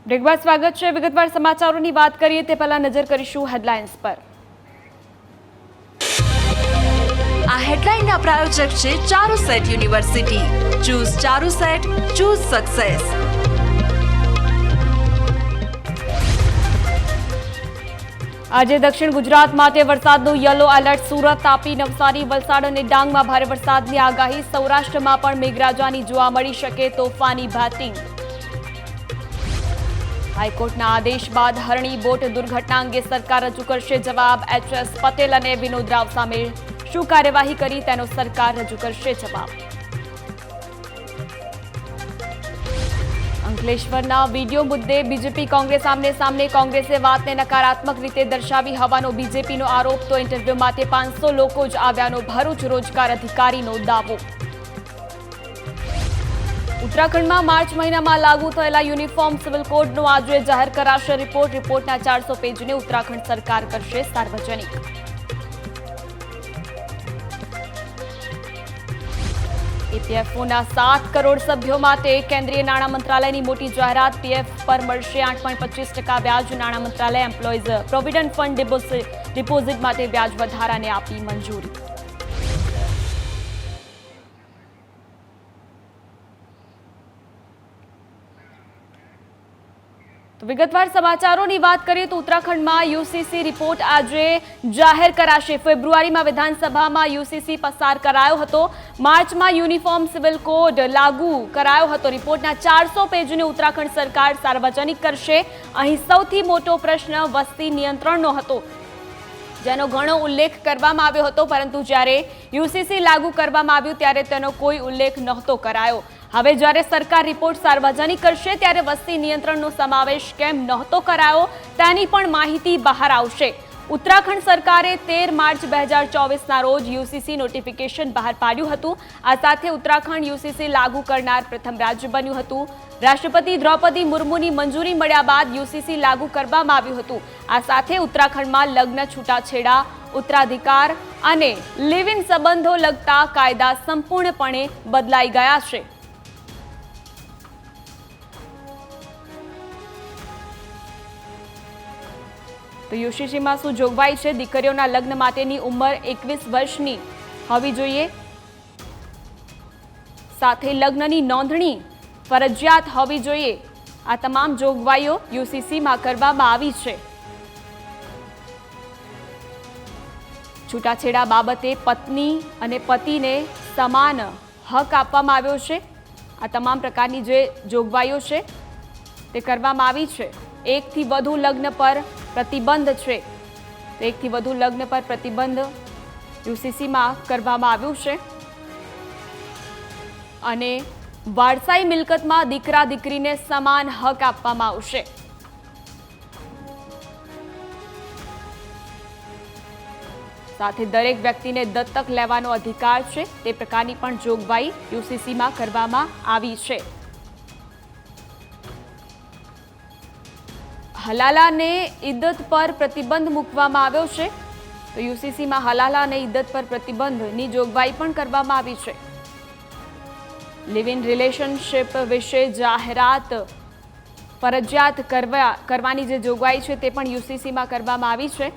બ્રેક બાદ સ્વાગત છે. વિગતવાર સમાચારોની વાત કરીએ તે પહેલા નજર કરીશું હેડલાઇન્સ પર. આ હેડલાઇનના પ્રાયોજક છે Charusat university. Choose Charusat, choose success. આજે દક્ષિણ ગુજરાત માટે વરસાદનું યલો એલર્ટ. સુરત, તાપી, નવસારી, વલસાડ અને ડાંગમાં ભારે વરસાદની આગાહી. સૌરાષ્ટ્રમાં પણ મેઘરાજાની જોવા મળી શકે તોફાની બેટિંગ. હાઈકોર્ટના આદેશ બાદ હરણી બોટ દુર્ઘટના અંગે સરકાર રજૂ કરશે જવાબ. HS પટેલ અને વિનોદ રાવ સામે શું કાર્યવાહી કરી તેનો સરકાર રજૂ કરશે જવાબ. અંકલેશ્વરના વિડીયો મુદ્દે બીજેપી કોંગ્રેસ આમને સામને. કોંગ્રેસે વાતને નકારાત્મક રીતે દર્શાવી હોવાનો બીજેપીનો આરોપ. તો ઇન્ટરવ્યુ માટે 500 લોકો જ આવ્યાનો ભરૂચ રોજગાર અધિકારીનો દાવો. ઉત્તરાખંડમાં માર્ચ મહિનામાં લાગુ થયેલા યુનિફોર્મ સિવિલ કોડનો આજે જાહેર કરાશે રિપોર્ટ. રિપોર્ટના 400 પેજને ઉત્તરાખંડ સરકાર કરશે સાર્વજનિક. EPFOના 7 કરોડ સભ્યો માટે કેન્દ્રીય નાણાં મંત્રાલયની મોટી જાહેરાત. PF પર મળશે 8.25% વ્યાજ. નાણાં મંત્રાલય એમ્પ્લોઈઝ પ્રોવિડન્ટ ફંડ ડિપોઝિટ માટે વ્યાજ વધારાને આપી મંજૂરી. તો વિગતવાર સમાચારોની વાત કરીએ તો ઉત્તરાખંડમાં UCC રિપોર્ટ આજે જાહેર કરાશે. ફેબ્રુઆરીમાં વિધાનસભામાં UCC પસાર કરાયો હતો. માર્ચમાં યુનિફોર્મ સિવિલ કોડ લાગુ કરાયો હતો. રિપોર્ટના 400 પેજને ઉત્તરાખંડ સરકાર સાર્વજનિક કરશે. અહીં સૌથી મોટો પ્રશ્ન વસ્તી નિયંત્રણનો હતો. જેનો ઘણો ઉલ્લેખ કરવામાં આવ્યો હતો, પરંતુ જ્યારે યુસીસી લાગુ કરવામાં આવ્યું ત્યારે તેનો કોઈ ઉલ્લેખ નહોતો કરાયો. હવે જ્યારે સરકાર રિપોર્ટ સાર્વજનિક કરશે ત્યારે વસ્તી નિયંત્રણનો સમાવેશ કેમ નહોતો કરાયો તેની પણ માહિતી બહાર આવશે. ઉત્તરાખંડ સરકારે 13 માર્ચ 2024ના રોજ યુસીસી નોટિફિકેશન બહાર પાડ્યું હતું. આ સાથે ઉત્તરાખંડ યુસીસી લાગુ કરનાર પ્રથમ રાજ્ય બન્યું હતું. રાષ્ટ્રપતિ દ્રૌપદી મુર્મુની મંજૂરી મળ્યા બાદ યુસીસી લાગુ કરવામાં આવ્યું હતું. આ સાથે ઉત્તરાખંડમાં લગ્ન, છૂટાછેડા, ઉત્તરાધિકાર અને લિવ ઇન સંબંધો લગતા કાયદા સંપૂર્ણપણે બદલાઈ ગયા છે. તો યુસીસીમાં શું જોગવાઈ છે? દીકરીઓના લગ્ન માટેની ઉંમર 21 વર્ષની હોવી જોઈએ. સાથે લગ્નની નોંધણી ફરજિયાત હોવી જોઈએ. આ તમામ જોગવાઈઓ યુસીસીમાં કરવામાં આવી છે. છૂટાછેડા બાબતે પત્ની અને પતિને સમાન હક આપવામાં આવ્યો છે. આ તમામ પ્રકારની જે જોગવાઈઓ છે તે કરવામાં આવી છે. એકથી વધુ લગ્ન પર પ્રતિબંધ છે. એકથી વધુ લગ્ન પર પ્રતિબંધ યુસીસીમાં કરવામાં આવ્યું છે. અને વારસાઈ મિલકતમાં દીકરા દીકરીને સમાન હક આપવામાં આવશે. સાથે દરેક વ્યક્તિને દત્તક લેવાનો અધિકાર છે તે પ્રકારની પણ જોગવાઈ યુસીસીમાં કરવામાં આવી છે. હલાલાને ઇદ્દત પર પ્રતિબંધ મૂકવામાં આવ્યો છે. તો યુસીસીમાં હલાલા અને ઇદ્દત પર પ્રતિબંધની જોગવાઈ પણ કરવામાં આવી છે. લિવ ઇન રિલેશનશિપ વિશે જાહેરાત ફરજિયાત કરવાની જે જોગવાઈ છે તે પણ યુસીસીમાં કરવામાં આવી છે.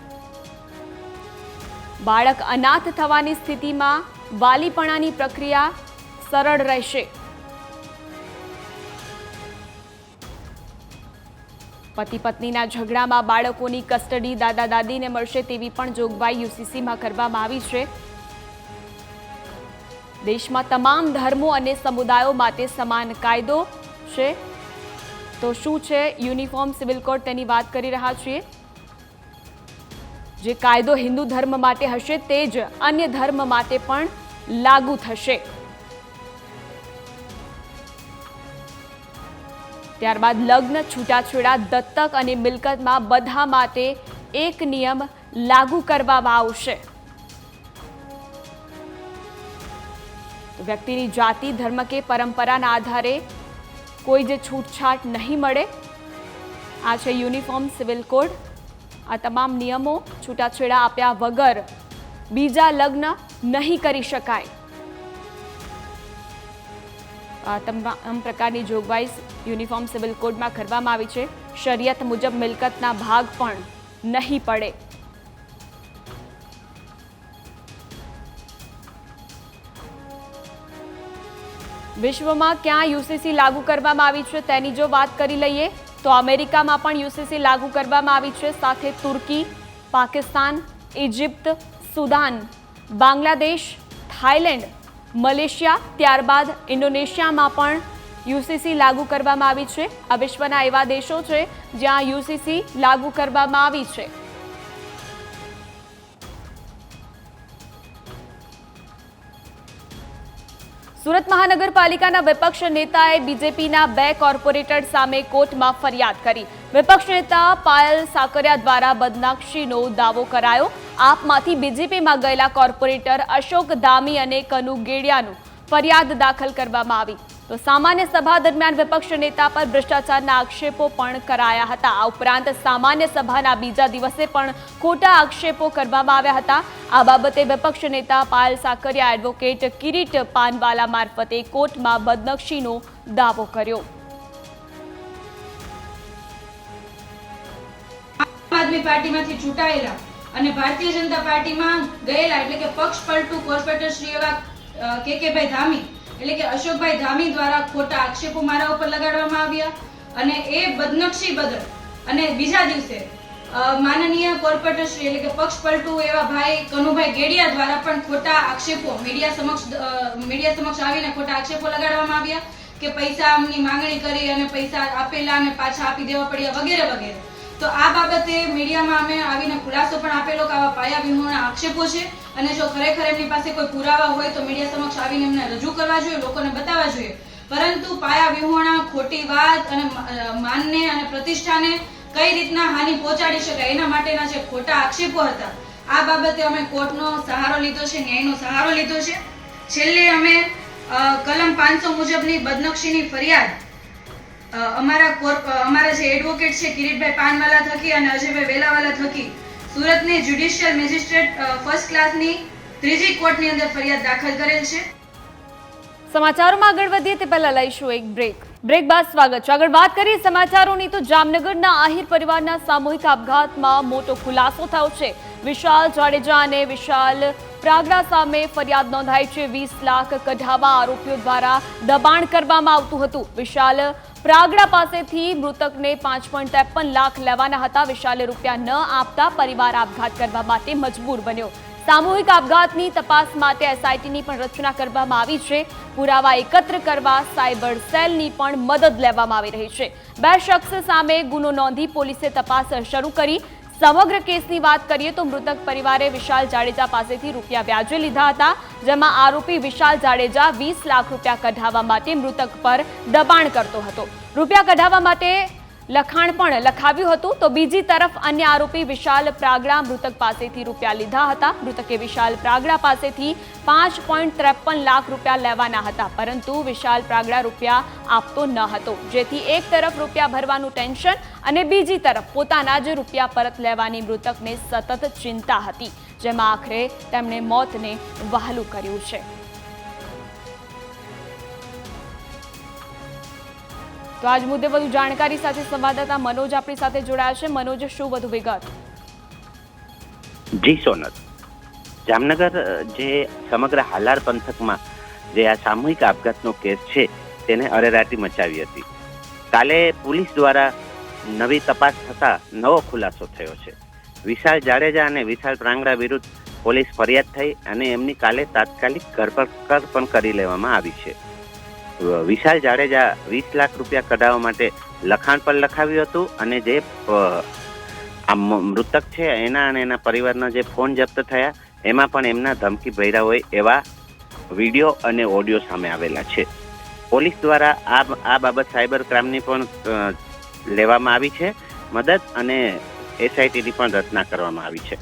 બાળક અનાથ થવાની સ્થિતિમાં વાલીપણાની પ્રક્રિયા સરળ રહેશે. પતિ પત્નીના ઝઘડામાં બાળકોની કસ્ટડી દાદા દાદીને મળશે તેવી પણ જોગવાઈ યુસીસીમાં કરવામાં આવી છે. દેશમાં તમામ ધર્મો અને સમુદાયો માટે સમાન કાયદો છે. તો શું છે યુનિફોર્મ સિવિલ કોડ તેની વાત કરી રહ્યા છીએ. જે કાયદો હિન્દુ ધર્મ માટે હશે તે જ અન્ય ધર્મ માટે પણ લાગુ થશે. ત્યારબાદ લગ્ન, છૂટાછેડા, દત્તક અને મિલકતમાં બધા માટે એક નિયમ લાગુ કરવામાં આવશે. વ્યક્તિની જાતિ, ધર્મ કે પરંપરાના આધારે કોઈ જ છૂટછાટ નહીં મળે. આ છે યુનિફોર્મ સિવિલ કોડ. આ તમામ નિયમો છૂટાછેડા આપ્યા વગર બીજા લગ્ન નહીં કરી શકાય. આ તમામ પ્રકારની જોગવાઈ યુનિફોર્મ સિવિલ કોડમાં કરવામાં આવી છે. શરિયત મુજબ મિલકતના ભાગ પણ નહીં પડે. વિશ્વમાં ક્યાં યુસીસી લાગુ કરવામાં આવી છે તેની જો વાત કરી લઈએ તો અમેરિકામાં પણ યુસીસી લાગુ કરવામાં આવી છે. સાથે Turkey, Pakistan, Egypt, Sudan, Bangladesh, Thailand, Malaysia, ત્યારબાદ ઇન્ડોનેશિયામાં પણ યુસીસી લાગુ કરવામાં આવી છે. આ વિશ્વના એવા દેશો છે જ્યાં યુસીસી લાગુ કરવામાં આવી છે. સુરત મહાનગરપાલિકાના વિપક્ષ નેતાએ બીજેપીના 2 કોર્પોરેટર સામે કોર્ટમાં ફરિયાદ કરી. વિપક્ષ નેતા પાયલ સાકરિયા દ્વારા બદનક્ષીનો દાવો કરાયો. આપમાંથી બીજેપીમાં ગયેલા કોર્પોરેટર અશોક ધામી અને કનુ ગેડિયાનું ફરિયાદ દાખલ કરવામાં આવી. તો સામાન્ય સભા દરમિયાન વિપક્ષ નેતા પર ભ્રષ્ટાચારના આક્ષેપો પણ કરાયા હતા. આ ઉપરાંત સામાન્ય સભાના બીજા દિવસે પણ ખોટા આક્ષેપો કરવામાં આવ્યા હતા. આ બાબતે વિપક્ષ નેતા પાયલ સાકરિયા એડવોકેટ કિરીટ પાનવાલા મારફતે કોર્ટમાં બદનક્ષીનો દાવો કર્યો. આમ આદમી પાર્ટીમાંથી ચૂંટાયેલા અને ભારતીય જનતા પાર્ટીમાં ગયેલા એટલે કે પક્ષ પલટુ કોર્પોરેટર શ્રી એવા કેકેભાઈ ધામી એટલે કે અશોકભાઈ ધામી દ્વારા ખોટા આક્ષેપો મારા ઉપર લગાડવામાં આવ્યા અને એ બદનક્ષી બદલ અને બીજા દિવસે માનનીય કોર્પોરેટર શ્રી એટલે કે પક્ષ પલટુ એવા ભાઈ કનુભાઈ ગેડિયા દ્વારા પણ ખોટા આક્ષેપો મીડિયા સમક્ષ આવીને ખોટા આક્ષેપો લગાડવામાં આવ્યા કે પૈસા આમની માંગણી કરી અને પૈસા આપેલા અને પાછા આપી દેવા પડ્યા વગેરે વગેરે. તો આ બાબતે મીડિયામાં અમે આવીને ખુલાસો પણ આપેલો કે આવા પાયા વિહોણા આક્ષેપો છે અને જો ખરેખર એમની પાસે કોઈ પુરાવા હોય તો મીડિયા સમક્ષ આવીને એમને રજૂ કરવા જોઈએ, લોકોને બતાવવા જોઈએ. પરંતુ પાયા વિહોણા ખોટી વાત અને માનને અને પ્રતિષ્ઠાને કઈ રીતના હાનિ પહોંચાડી શકાય એના માટેના જે ખોટા આક્ષેપો હતા, આ બાબતે અમે કોર્ટનો સહારો લીધો છે, ન્યાયનો સહારો લીધો છે. છેલ્લે અમે કલમ 500 મુજબની બદનક્ષીની ફરિયાદ અમારા જે એડવોકેટ છે કિરીટભાઈ પાનવાલા થકી અને અજયભાઈ વેલાવાલા થકી સુરતની જ્યુડિશિયલ મેજિસ્ટ્રેટ ફર્સ્ટ ક્લાસની 3જી કોર્ટની અંદર ફરિયાદ દાખલ કરેલ છે. સમાચારોમાં આગળ વધીએ તે પહેલા લઈશું એક બ્રેક બાદ સ્વાગત છે. આગળ વાત કરીએ સમાચારોની તો જામનગરના આહિર પરિવારના સામૂહિક આપઘાતમાં મોટો ખુલાસો થયો છે. વિશાલ જાડેજા અને વિશાલ પ્રાગડા સામે ફરિયાદ નોંધાઈ છે. 20 લાખ કઢાવવા આરોપીઓ દ્વારા દબાણ કરવામાં આવતું હતું. વિશાલ પ્રાગડા પાસેથી મૃતકને 5.53 લાખ લેવાના હતા. વિશાલે રૂપિયા ન આપતા પરિવાર આપઘાત કરવા માટે મજબૂર બન્યો. સામૂહિક આપઘાતની તપાસ માટે એસઆઈટીની પણ રચના કરવામાં આવી છે. પુરાવા એકત્ર કરવા સાયબર સેલની પણ મદદ લેવામાં આવી રહી છે. 2 શખ્સ સામે ગુનો નોંધી પોલીસે તપાસ શરૂ કરી. સમગ્ર કેસની વાત કરીએ તો મૃતક પરિવારે વિશાલ જાડેજા પાસેથી રૂપિયા વ્યાજે લીધા હતા, જેમાં આરોપી વિશાલ જાડેજા 20 લાખ રૂપિયા કઢાવવા માટે મૃતક પર દબાણ કરતો હતો. રૂપિયા કઢાવવા માટે લખાણ પણ લખાવ્યું હતું. તો બીજી તરફ અન્ય આરોપી વિશાલ પ્રાગડા મૃતક પાસેથી રૂપિયા લીધા હતા. મૃતકે વિશાલ પ્રાગડા પાસેથી 5.53 લાખ રૂપિયા લેવાના હતા, પરંતુ વિશાલ પ્રાગડા રૂપિયા આપતો ન હતો, જેથી એક તરફ રૂપિયા ભરવાનું ટેન્શન અને બીજી તરફ પોતાના જ રૂપિયા પરત લેવાની મૃતકને સતત ચિંતા હતી, જેમાં આખરે તેમણે મોતને વહાલું કર્યું છે. તો આજ મુદ્દે વધુ જાણકારી સાથે સંવાદદાતા મનોજ આપણી સાથે જોડાયા છે. મનોજ, શું વધુ વિગત? જી સોનલ, જામનગર જે સમગ્ર હાલાર પંથકમાં જે આ સામૂહિક આપઘાતનો કેસ છે તેને અરેરાટી મચાવી હતી. કાલે પોલીસ દ્વારા નવી તપાસ થતા નવો ખુલાસો થયો છે. વિશાલ જાડેજા અને વિશાલ પ્રાંગડા વિરુદ્ધ પોલીસ ફરિયાદ થઈ અને એમની કાલે તાત્કાલિક ધરપકડ પણ કરી લેવામાં આવી છે. વિશાલ જાડેજા 20 લાખ રૂપિયા કઢાવવા માટે લખાણ પણ લખાવ્યું હતું અને જે આ મૃતક છે એના અને એના પરિવારના જે ફોન જપ્ત થયા એમાં પણ એમના ધમકી ભર્યા હોય એવા વિડીયો અને ઓડિયો સામે આવેલા છે. પોલીસ દ્વારા આ બાબત સાયબર ક્રાઇમની પણ લેવામાં આવી છે મદદ અને એસઆઈટીની પણ રચના કરવામાં આવી છે.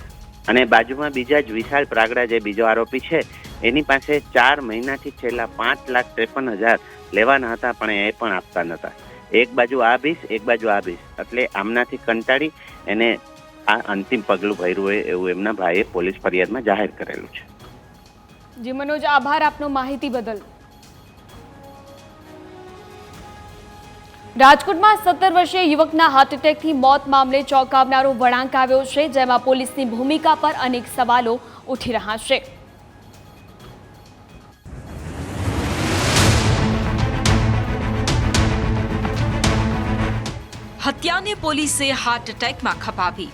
અને બાજુમાં બીજા જ વિશાલ પ્રાગડા જે બીજો આરોપી છે એની પાસે 4 મહિનાથી છેલ્લા 5,53,000 લેવાના હતા, પણ એ પણ આપતા નહોતા. એક બાજુ આ બીસ, એક બાજુ આ બીસ, એટલે આમનાથી કંટાળી એને આ અંતિમ પગલું ભર્યું હોય એવું એમના ભાઈએ પોલીસ ફરિયાદમાં જાહેર કરેલું છે. જી મનોજ, આભાર આપનો માહિતી બદલ. રાજકોટમાં 17 વર્ષીય યુવકના હાર્ટ એટેકથી મોત મામલે ચોંકાવનારો વળાંક આવ્યો છે, જેમાં પોલીસની ભૂમિકા પર અનેક સવાલો ઉઠી રહ્યા છે. હત્યાને પોલીસે હાર્ટ એટેકમાં ખપાવી.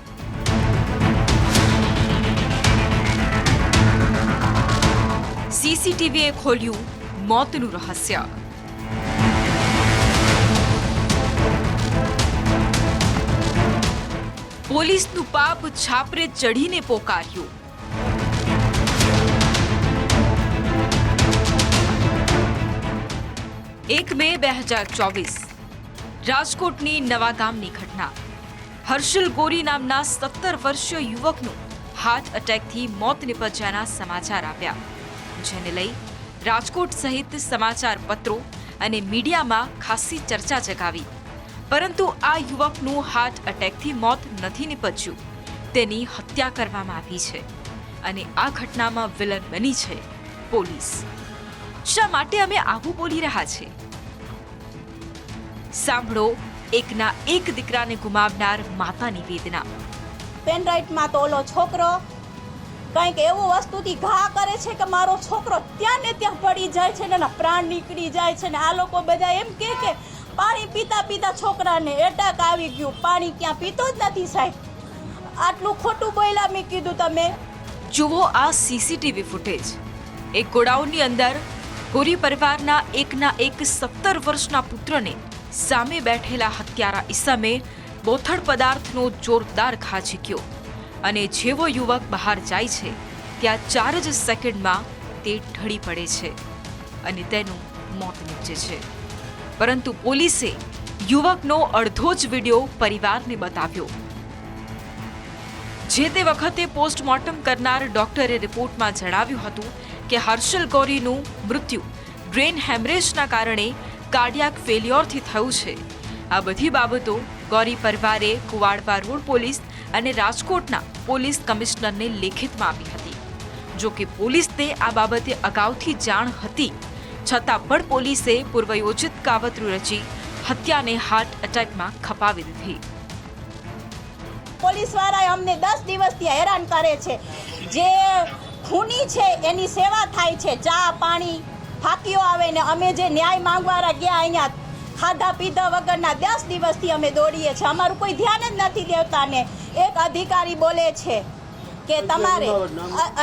સીસીટીવીએ ખોલ્યું મોતનું રહસ્ય. પોલીસનું પાપ છાપરે ચઢીને પોકાર્યું. એક મે 2024 રાજકોટની નવાગામની ઘટના. હર્ષલ ગોરી નામના 17 વર્ષીય યુવકનું હાર્ટ એટેકથી મોત નિપજ્યાના સમાચાર આવ્યા, જેને લઈ રાજકોટ સહિત સમાચાર પત્રો અને મીડિયામાં ખાસી ચર્ચા જગાવી. પરંતુ આ યુવકનું હાર્ટ એટેકથી મોત નથી નિપજ્યું, તેની હત્યા કરવામાં આવી છે અને આ ઘટનામાં વિલન બની છે પોલીસ. શા માટે અમે આવું બોલી રહ્યા છે? સાંભળો એકના એક દીકરાને ગુમાવનાર માતાની વેદના. પેનરાઇટમાં તો ઓલો છોકરો કંઈક એવું વસ્તુથી ઘા કરે છે કે મારો છોકરો ત્યાં ને ત્યાં પડી જાય છે ને એના પ્રાણ નીકળી જાય છે ને આ લોકો બધા એમ કે પાણી પીતા પીતા છોકરાને એટેક આવી ગયું. પાણી ક્યાં પીતો જ નથી સાહેબ. આટલું ખોટું બોલ્યા મેં કીધું તમે. જુઓ આ સીસીટીવી ફૂટેજ. એક ગોડાઉનની અંદર ગોરી પરિવારના એકના એક 17 વર્ષના પુત્રને સામે બેઠેલા હત્યારા ઈસમે બોથડ પદાર્થનો જોરદાર ઘા ઝીક્યો અને જેવો યુવક બહાર જાય છે ત્યાં 4 જ સેકન્ડમાં તે ઢળી પડે છે અને તેનું મોત નીપજે છે. પરંતુ પોલીસે યુવકનો અડધો જ વિડીયો પરિવારને બતાવ્યો. જે તે વખતે પોસ્ટમોર્ટમ કરનાર ડોક્ટરે રિપોર્ટમાં જણાવ્યું હતું કે હર્ષલ ગૌરીનું મૃત્યુ બ્રેન હેમરેજના કારણે કાર્ડિયાક ફેલ્યોરથી થયું છે. આ બધી બાબતો ગૌરી પરિવારે કુવાડવા રોડ પોલીસ અને રાજકોટના પોલીસ કમિશનરને લેખિતમાં આપી હતી. જો કે પોલીસને આ બાબતે અગાઉથી જાણ હતી, છતાં પણ પોલીસે પૂર્વયોજિત કાવતરું રચી હત્યાને હાર્ટ એટેકમાં ખપાવી દીધી. પોલીસવાળાએ અમને 10 દિવસથી હેરાન કરે છે. જે ખૂની છે એની સેવા થાય છે, ચા પાણી ફાંકીઓ આવે ને અમે જે ન્યાય માંગવાળા ગયા અહીંયા ખાધા પીધા વગરના 10 દિવસથી અમે દોડીએ છીએ. અમારું કોઈ ધ્યાન જ નથી દેવતા ને. એક અધિકારી બોલે છે કે તમારે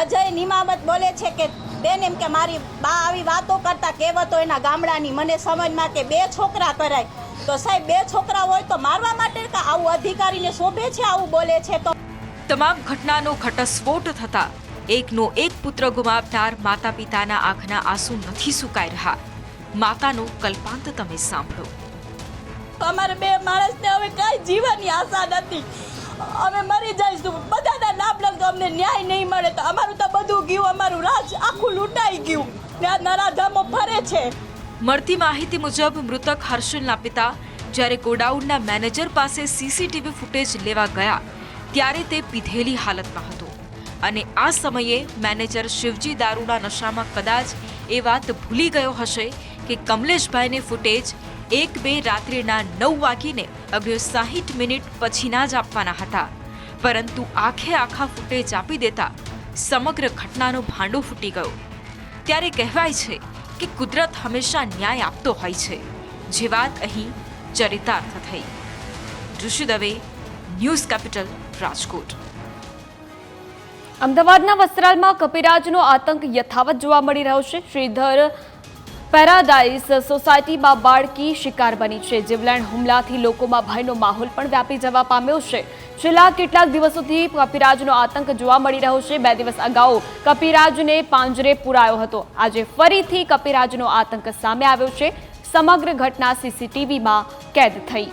અજય નિમામત બોલે છે કે બેન એમ કે મારી બા આવી વાતો કરતા કહેવતો એના ગામડાની મને સમજમાં કે 2 છોકરા કરાય. તો સાહેબ 2 છોકરા હોય તો મારવા માટે કે આવું અધિકારીને શોભે છે? આવું બોલે છે તો તમામ ઘટનાનો ઘટસ્ફોટ થતા એકનો એક પુત્ર ગુમાવનાર માતા પિતાના આંખના આંસુ નથી સુકાઈ રહ્યા. માતાનો કલ્પાંત તમે સાંભળો. અમારે 2 માણસને હવે કાંઈ જીવનની આશા નથી. અમે મરી જઈશું. બધાના નામ લખતો અમને ન્યાય નહીં મળે તો અમારું તો બધું ગયું, અમારું રાજ આખું લૂંટાઈ ગયું ને આ નરાધામો ફરે છે. મળતી માહિતી મુજબ મૃતક હર્ષલના પિતા જ્યારે ગોડાઉનના મેનેજર પાસે સીસીટીવી ફૂટેજ લેવા ગયા ત્યારે તે પીધેલી હાલતમાં હતો અને આ સમયે મેનેજર શિવજી દારૂના નશામાં કદાચ એ વાત ભૂલી ગયો હશે કે કમલેશભાઈને ફૂટેજ 1-2 રાત્રિના 9:59 પછીના જ આપવાના હતા. પરંતુ આખે આખા ફૂટેજ આપી દેતા સમગ્ર ઘટનાનો ભાંડો ફૂટી ગયો. ત્યારે કહેવાય છે કે કુદરત હંમેશા ન્યાય આપતો હોય છે, જે વાત અહીં ચરિતાર્થ થઈ. ઋષિ દવે, ન્યૂઝ કેપિટલ, રાજકોટ. અમદાવાદના વસ્ત્રાલમાં કપિરાજનો આતંક યથાવત જોવા મળી રહ્યો છે. શ્રીધર પેરાડાઇઝ સોસાયટીમાં બાળકી શિકાર બની છે. જીવલેણ હુમલાથી લોકોમાં ભયનો માહોલ પણ વ્યાપી જવા પામ્યો છે. છેલ્લા કેટલાક દિવસોથી કપિરાજનો આતંક જોવા મળી રહ્યો છે. 2 દિવસ અગાઉ કપિરાજને પાંજરે પુરાયો હતો. આજે ફરીથી કપિરાજનો આતંક સામે આવ્યો છે. સમગ્ર ઘટના સીસીટીવીમાં કેદ થઈ.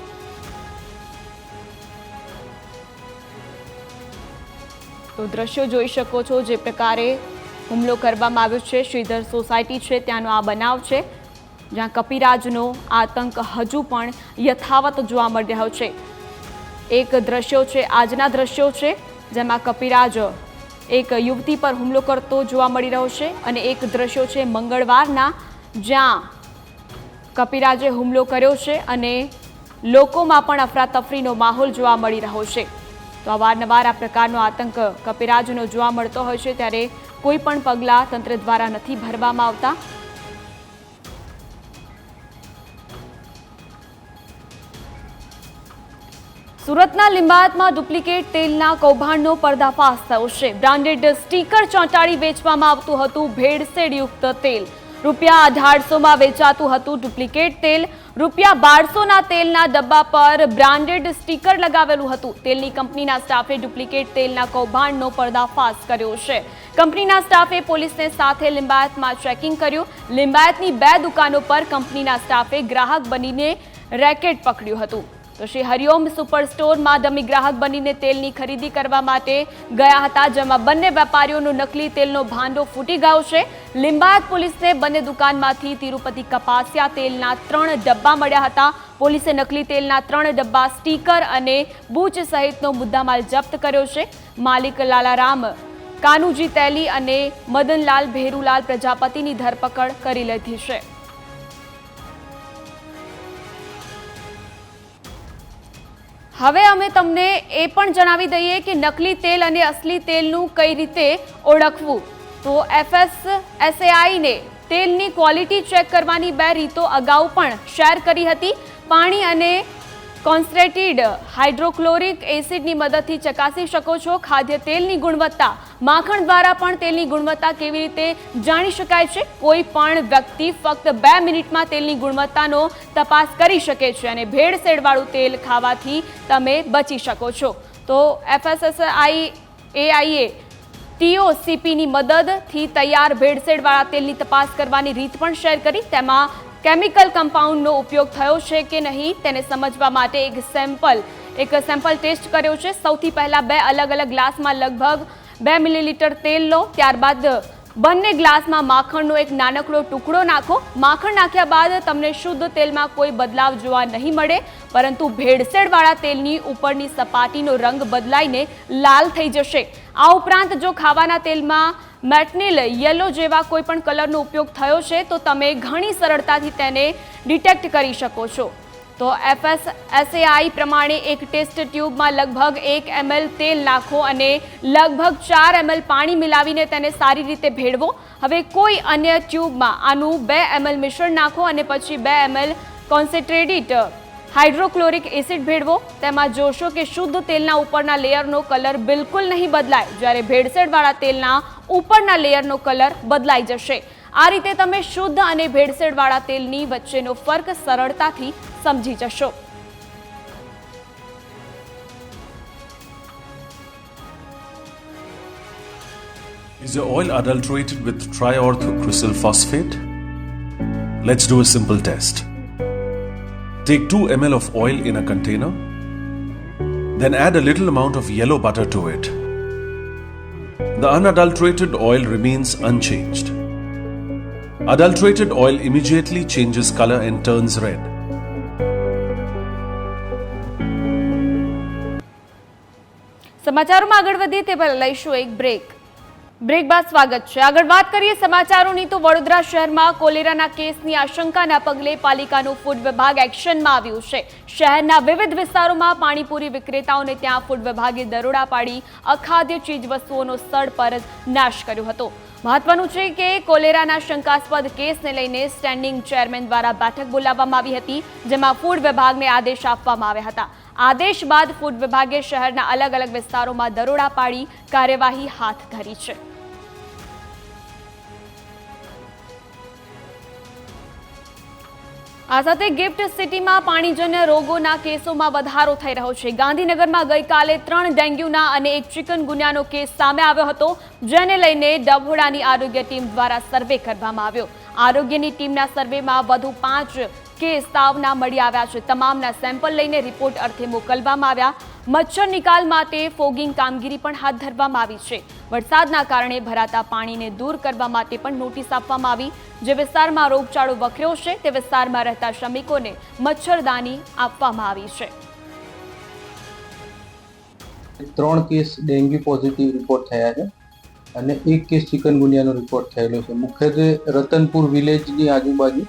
તો દ્રશ્યો જોઈ શકો છો જે પ્રકારે હુમલો કરવામાં આવ્યો છે. શ્રીધર સોસાયટી છે ત્યાંનો આ બનાવ છે, જ્યાં કપિરાજનો આતંક હજુ પણ યથાવત જોવા મળી રહ્યો છે. એક દ્રશ્યો છે, આજના દ્રશ્યો છે, જેમાં કપિરાજ એક યુવતી પર હુમલો કરતો જોવા મળી રહ્યો છે અને એક દ્રશ્યો છે મંગળવારના, જ્યાં કપિરાજે હુમલો કર્યો છે અને લોકોમાં પણ અફરાતફરીનો માહોલ જોવા મળી રહ્યો છે. તો અવારનવાર આ પ્રકારનો આતંક કપિરાજનો જોવા મળતો હોય છે, ત્યારે કોઈ પણ પગલાં તંત્ર દ્વારા નથી ભરવામાં આવતા. સુરતના લિંબાયતમાં ડુપ્લિકેટ તેલના કૌભાંડનો પર્દાફાશ થયો છે. બ્રાન્ડેડ સ્ટીકર ચોંટાડી વેચવામાં આવતું હતું ભેળસેળયુક્ત તેલ. ₹1850 વેચાતું હતું ડુપ્લિકેટ તેલ. ₹1200ના તેલના ડબ્બા પર બ્રાન્ડેડ સ્ટીકર લગાવેલું હતું. તેલની કંપનીના સ્ટાફે ડુપ્લિકેટ તેલના કૌભાંડનો પર્દાફાશ કર્યો છે. કંપનીના સ્ટાફે પોલીસને સાથે લિંબાયતમાં ચેકિંગ કર્યું. લિંબાયતની 2 દુકાનો પર કંપનીના સ્ટાફે ગ્રાહક બનીને રેકેટ પકડ્યું હતું. તો શ્રી હરિઓમ સુપર સ્ટોરમાં ડમી ગ્રાહક બનીને તેલની ખરીદી કરવા માટે ગયા હતા, જેમાં બંને વેપારીઓનો નકલી તેલનો ભાંડો ફૂટી ગયો છે. લિંબાયત પોલીસને બંને દુકાનમાંથી તિરુપતિ કપાસિયા તેલના 3 ડબ્બા મળ્યા હતા. પોલીસે નકલી તેલના 3 ડબ્બા, સ્ટીકર અને બૂચ સહિતનો મુદ્દામાલ જપ્ત કર્યો છે. માલિક લાલારામ કાનુજી તેલી અને મદનલાલ ભેરુલાલ પ્રજાપતિની ધરપકડ કરી લીધી છે. હવે અમે તમને એ પણ જણાવી દઈએ કે નકલી તેલ અને અસલી તેલનું કઈ રીતે ઓળખવું. તો FSSAIને તેલની ક્વોલિટી ચેક કરવાની 2 રીતો અગાઉ પણ શેર કરી હતી. પાણી અને કોન્સન્ટ્રેટેડ હાઇડ્રોક્લોરિક એસિડની મદદથી ચકાસી શકો છો. ખાદ્ય તેલની ગુણવત્તા. માખણ દ્વારા પણ તેલની ગુણવત્તા કેવી રીતે જાણી શકાય છે? કોઈ પણ વ્યક્તિ ફક્ત 2 મિનિટમાં તેલની ગુણવત્તાનો તપાસ કરી શકે છે અને ભેળસેળવાળું તેલ ખાવાથી તમે બચી શકો છો. તો FSSAI એ TOCPની મદદથી તૈયાર ભેળસેળવાળા તેલની તપાસ કરવાની રીત પણ શેર કરી. તેમાં કેમિકલ કમ્પાઉન્ડનો ઉપયોગ થયો છે કે નહીં તેને સમજવા માટે એક સેમ્પલ ટેસ્ટ કર્યો છે. સૌથી પહેલા 2 અલગ અલગ ગ્લાસમાં લગભગ 2 મિલીલીટર તેલ લો. ત્યારબાદ બંને ગ્લાસમાં માખણનો એક નાનકડો ટુકડો નાખો. માખણ નાખ્યા બાદ તમને શુદ્ધ તેલમાં કોઈ બદલાવ જોવા નહીં મળે, પરંતુ ભેળસેળવાળા તેલની ઉપરની સપાટીનો રંગ બદલાઈને લાલ થઈ જશે. આ ઉપરાંત જો ખાવાના તેલમાં મેટનિલ યલો જેવા કોઈ પણ કલરનો ઉપયોગ થયો છે તો તમે ઘણી સરળતાથી તેને ડિટેક્ટ કરી શકો છો. તો FSSAI પ્રમાણે એક ટેસ્ટ ટ્યુબમાં લગભગ 1 ml તેલ નાખો અને લગભગ 4 ml પાણી મિલાવીને તેને સારી રીતે ભેળવો. હવે કોઈ અન્ય ટ્યુબમાં આનું 2 ml મિશ્રણ નાખો અને પછી 2 ml કોન્સન્ટ્રેટેડ હાઇડ્રોક્લોરિક એસિડ ભેળવો. તેમાં જોશો કે શુદ્ધ તેલના ઉપરના લેયરનો કલર બિલકુલ નહીં બદલાય, જ્યારે ભેળસેળવાળા તેલના ઉપરના લેયરનો કલર બદલાઈ જશે. આ રીતે તમે શુદ્ધ અને ભેળસેળવાળા તેલની વચ્ચેનો ફરક સરળતાથી સમજી જશો. Is your oil adulterated with triorthocrucial phosphate? Let's do a simple test. Take 2 ml of oil in a container, then add a little amount of yellow butter to it. The unadulterated oil remains unchanged. Adulterated oil immediately changes color and turns red. સમાચારોમાં આગળ વધીએ તે પહેલા લઈશું એક બ્રેક બાદ સ્વાગત છે. આગળ વાત કરીએ સમાચારોની તો વડોદરા શહેરમાં કોલેરાના કેસની આશંકાના પગલે પાલિકાનું ફૂડ વિભાગ એક્શનમાં આવ્યું છે. શહેરના વિવિધ વિસ્તારોમાં પાણીપુરી વિક્રેતાઓને ત્યાં ફૂડ વિભાગે દરોડા પાડી અખાદ્ય ચીજવસ્તુઓનો સ્થળ પર જ નાશ કર્યો હતો. મહત્વનું છે કે કોલેરાના શંકાસ્પદ કેસને લઈને સ્ટેન્ડિંગ ચેરમેન દ્વારા બેઠક બોલાવવામાં આવી હતી, જેમાં ફૂડ વિભાગને આદેશ આપવામાં આવ્યા હતા. આદેશ બાદ ફૂડ વિભાગે શહેરના અલગ અલગ વિસ્તારોમાં દરોડા પાડી કાર્યવાહી હાથ ધરી છે. આ સાથે ગિફ્ટ સિટીમાં પાણીજન્ય રોગોના કેસોમાં વધારો થઈ રહ્યો છે. ગાંધીનગરમાં ગઈકાલે 3 ડેન્ગ્યુના અને 1 ચિકનગુનિયાનો કેસ સામે આવ્યો હતો, જેને લઈને ડભોડાની આરોગ્ય ટીમ દ્વારા સર્વે કરવામાં આવ્યો. આરોગ્યની ટીમના સર્વેમાં વધુ 5 કેસ તાવના મળી આવ્યા છે. તમામના સેમ્પલ લઈને રિપોર્ટ અર્થે મોકલવામાં આવ્યા. મચ્છર નિકાલ માટે ફોગિંગ કામગીરી પણ હાથ ધરવામાં આવી છે. વરસાદના કારણે ભરાતા પાણીને દૂર કરવા માટે પણ નોટિસ આપવામાં આવી. જે વિસ્તારમાં રોગચાળો વકર્યો છે તે વિસ્તારમાં રહેતા શ્રમિકોને મચ્છરદાની આપવામાં આવી છે. 3 કેસ ડેન્ગ્યુ પોઝિટિવ રિપોર્ટ થયા છે અને 1 કેસ ચિકનગુનિયાનો રિપોર્ટ થયેલો છે. મુખ્યત્વે રતનપુર વિલેજની આજુબાજુ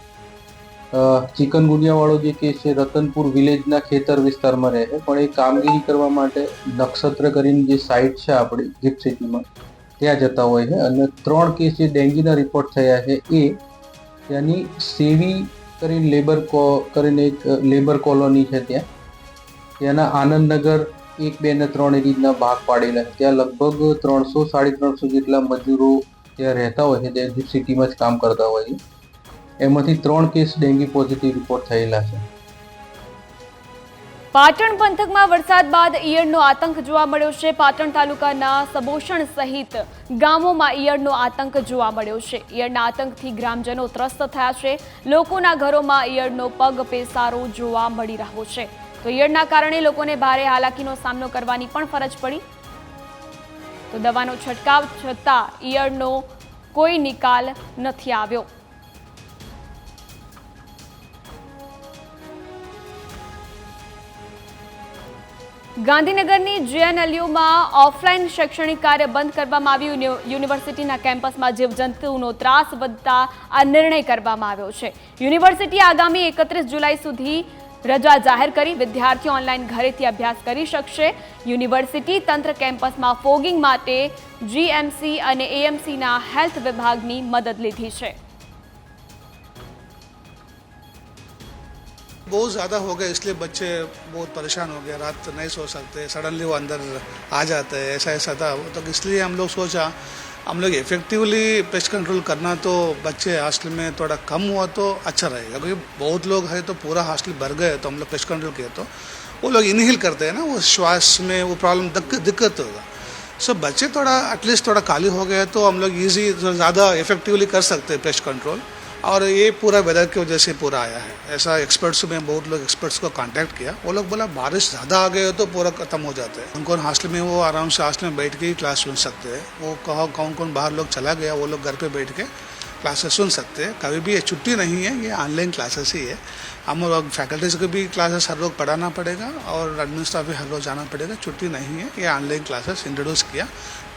ચિકનગુનિયા વાળો જે કેસ છે રતનપુર વિલેજના ખેતર વિસ્તારમાં રહે છે, પણ એ કામગીરી કરવા માટે નક્ષત્ર કરીને જે સાઇટ છે આપણી ગિફ્ટ સિટીમાં ત્યાં જતા હોય છે. અને 3 કેસ જે ડેન્ગ્યુના રિપોર્ટ થયા છે એ ત્યાંની સેવી કરીને કરીને એક લેબર કોલોની છે ત્યાંના આનંદનગર 1, 2 અને 3 એ રીતના ભાગ પાડેલા છે. ત્યાં લગભગ 300-350 જેટલા મજૂરો ત્યાં રહેતા હોય છે, ત્યાં ગિફ્ટ સિટીમાં જ કામ કરતા હોય છે. એમાંથી 3 કેસ ડેન્ગ્યુ પોઝિટિવ રિપોર્ટ થયેલા છે. પાટણ પંથકમાં વરસાદ બાદ ઈયળનો આતંક જોવા મળ્યો છે. પાટણ તાલુકાના સબોષણ સહિત ગામોમાં ઈયળનો આતંક જોવા મળ્યો છે. ઈયળના આતંકથી ગ્રામજનો ત્રસ્ત થયા છે. લોકોના ઘરોમાં ઈયળનો પગ પેસારો જોવા મળી રહ્યો છે. તો ઈયળના કારણે લોકોને ભારે હાલાકીનો સામનો કરવાની પણ ફરજ પડી. તો દવાનો છંટકાવ છતાં ઈયળનો કોઈ નિકાલ નથી આવ્યો. ગાંધીનગરની JNLUમાં ઓફલાઈન શૈક્ષણિક કાર્ય બંધ કરવામાં આવ્યું. યુનિવર્સિટીના કેમ્પસમાં જીવજંતુનો ત્રાસ વધતા આ નિર્ણય કરવામાં આવ્યો છે. યુનિવર્સિટી આગામી 31 જુલાઈ સુધી રજા જાહેર કરી. વિદ્યાર્થીઓ ઓનલાઈન ઘરેથી અભ્યાસ કરી શકશે. યુનિવર્સિટી તંત્ર કેમ્પસમાં ફોગિંગ માટે GMC અને AMCના હેલ્થ વિભાગની મદદ લીધી છે. बहुत ज़्यादा हो गए इसलिए बच्चे बहुत परेशान हो गए, रात नहीं सो सकते, सडनली वो अंदर आ जाते हैं, ऐसा ऐसा था। तो इसलिए हम लोग सोचा हम लोग इफेक्टिवली पेस्ट कंट्रोल करना, तो बच्चे हॉस्टल में थोड़ा कम हुआ तो अच्छा रहेगा, क्योंकि बहुत लोग हैं तो पूरा हॉस्टल भर गए, तो हम लोग पेस्ट कंट्रोल किए तो वो लोग इनहेल करते हैं ना, वो श्वास में वो प्रॉब्लम दिक्कत होगा। सो बच्चे थोड़ा एटलीस्ट थोड़ा खाली हो गए तो हम लोग ईजी ज़्यादा इफेक्टिवली कर सकते हैं पेस्ट कंट्रोल। और ये पूरा वेदर की वजह से पूरा आया है, ऐसा एक्सपर्ट्स में बहुत लोग एक्सपर्ट्स को कांटेक्ट किया, वो लोग बोला बारिश ज़्यादा आ गए तो पूरा खत्म हो जाता है। उनको हॉस्टल में वो आराम से हॉस्टल में बैठ के ही क्लास सुन सकते हैं। वो कहा कौन कौन बाहर लोग चला गया वो लोग घर पे बैठ के क्लासेस सुन सकते हैं। कभी भी ये छुट्टी नहीं है, ये ऑनलाइन क्लासेस ही है। हम लोग फैकल्टीज को भी क्लासेस हर रोज पढ़ाना पड़ेगा और एडमिन स्टाफ भी हर रोज जाना पड़ेगा, छुट्टी नहीं है। ये ऑनलाइन क्लासेस इंट्रोड्यूस किया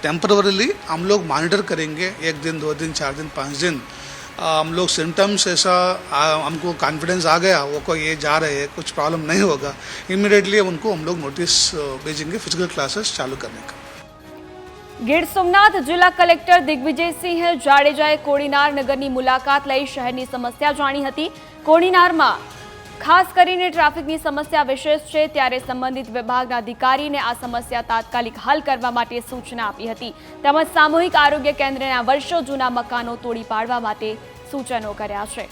टेम्परवरीली, हम लोग मॉनिटर करेंगे 1 दिन 2 दिन 4 दिन 5 दिन। हम लोग सिम्टम्स ऐसा हमको कॉन्फिडेंस आ गया वो को ये जा रहे हैं, कुछ प्रॉब्लम नहीं होगा, इमीडिएटली उनको हम लोग नोटिस भेजेंगे फिजिकल क्लासेस चालू करने का। ગીર સોમનાથ જિલ્લા કલેક્ટર દિગ્વિજયસિંહ જાડેજાએ કોડીનાર નગરની મુલાકાત લઈ શહેરની સમસ્યા જાણી હતી। કોડીનારમાં ખાસ કરીને ટ્રાફિકની સમસ્યા વિશેષ છે, ત્યારે સંબંધિત વિભાગના અધિકારીને આ સમસ્યા તાત્કાલિક હલ કરવા માટે સૂચના આપી હતી, તેમજ સામૂહિક આરોગ્ય કેન્દ્રના વર્ષો જૂના મકાનો તોડી પાડવા માટે સૂચનો કર્યા છે।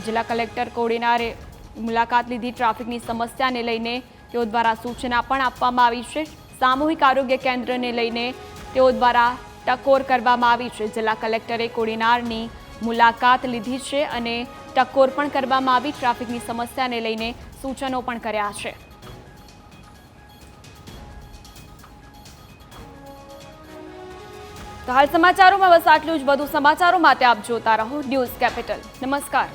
જિલ્લા કલેક્ટર કોડીનારે મુલાકાત લીધી, ટ્રાફિકની સમસ્યાને લઈને તેઓ દ્વારા સૂચના પણ આપવામાં આવી છે। સામૂહિક આરોગ્ય કેન્દ્રને લઈને તેઓ દ્વારા ટકોર કરવામાં આવી છે। જિલ્લા કલેક્ટરે કોડીનારની મુલાકાત લીધી છે અને ટકોર પણ કરવામાં આવી, ટ્રાફિકની સમસ્યાને લઈને સૂચનો પણ કર્યા છે। તો હાલ સમાચારોમાં બસ આટલું જ। વધુ સમાચારો માટે આપ જોતા રહો ન્યૂઝ કેપિટલ। નમસ્કાર।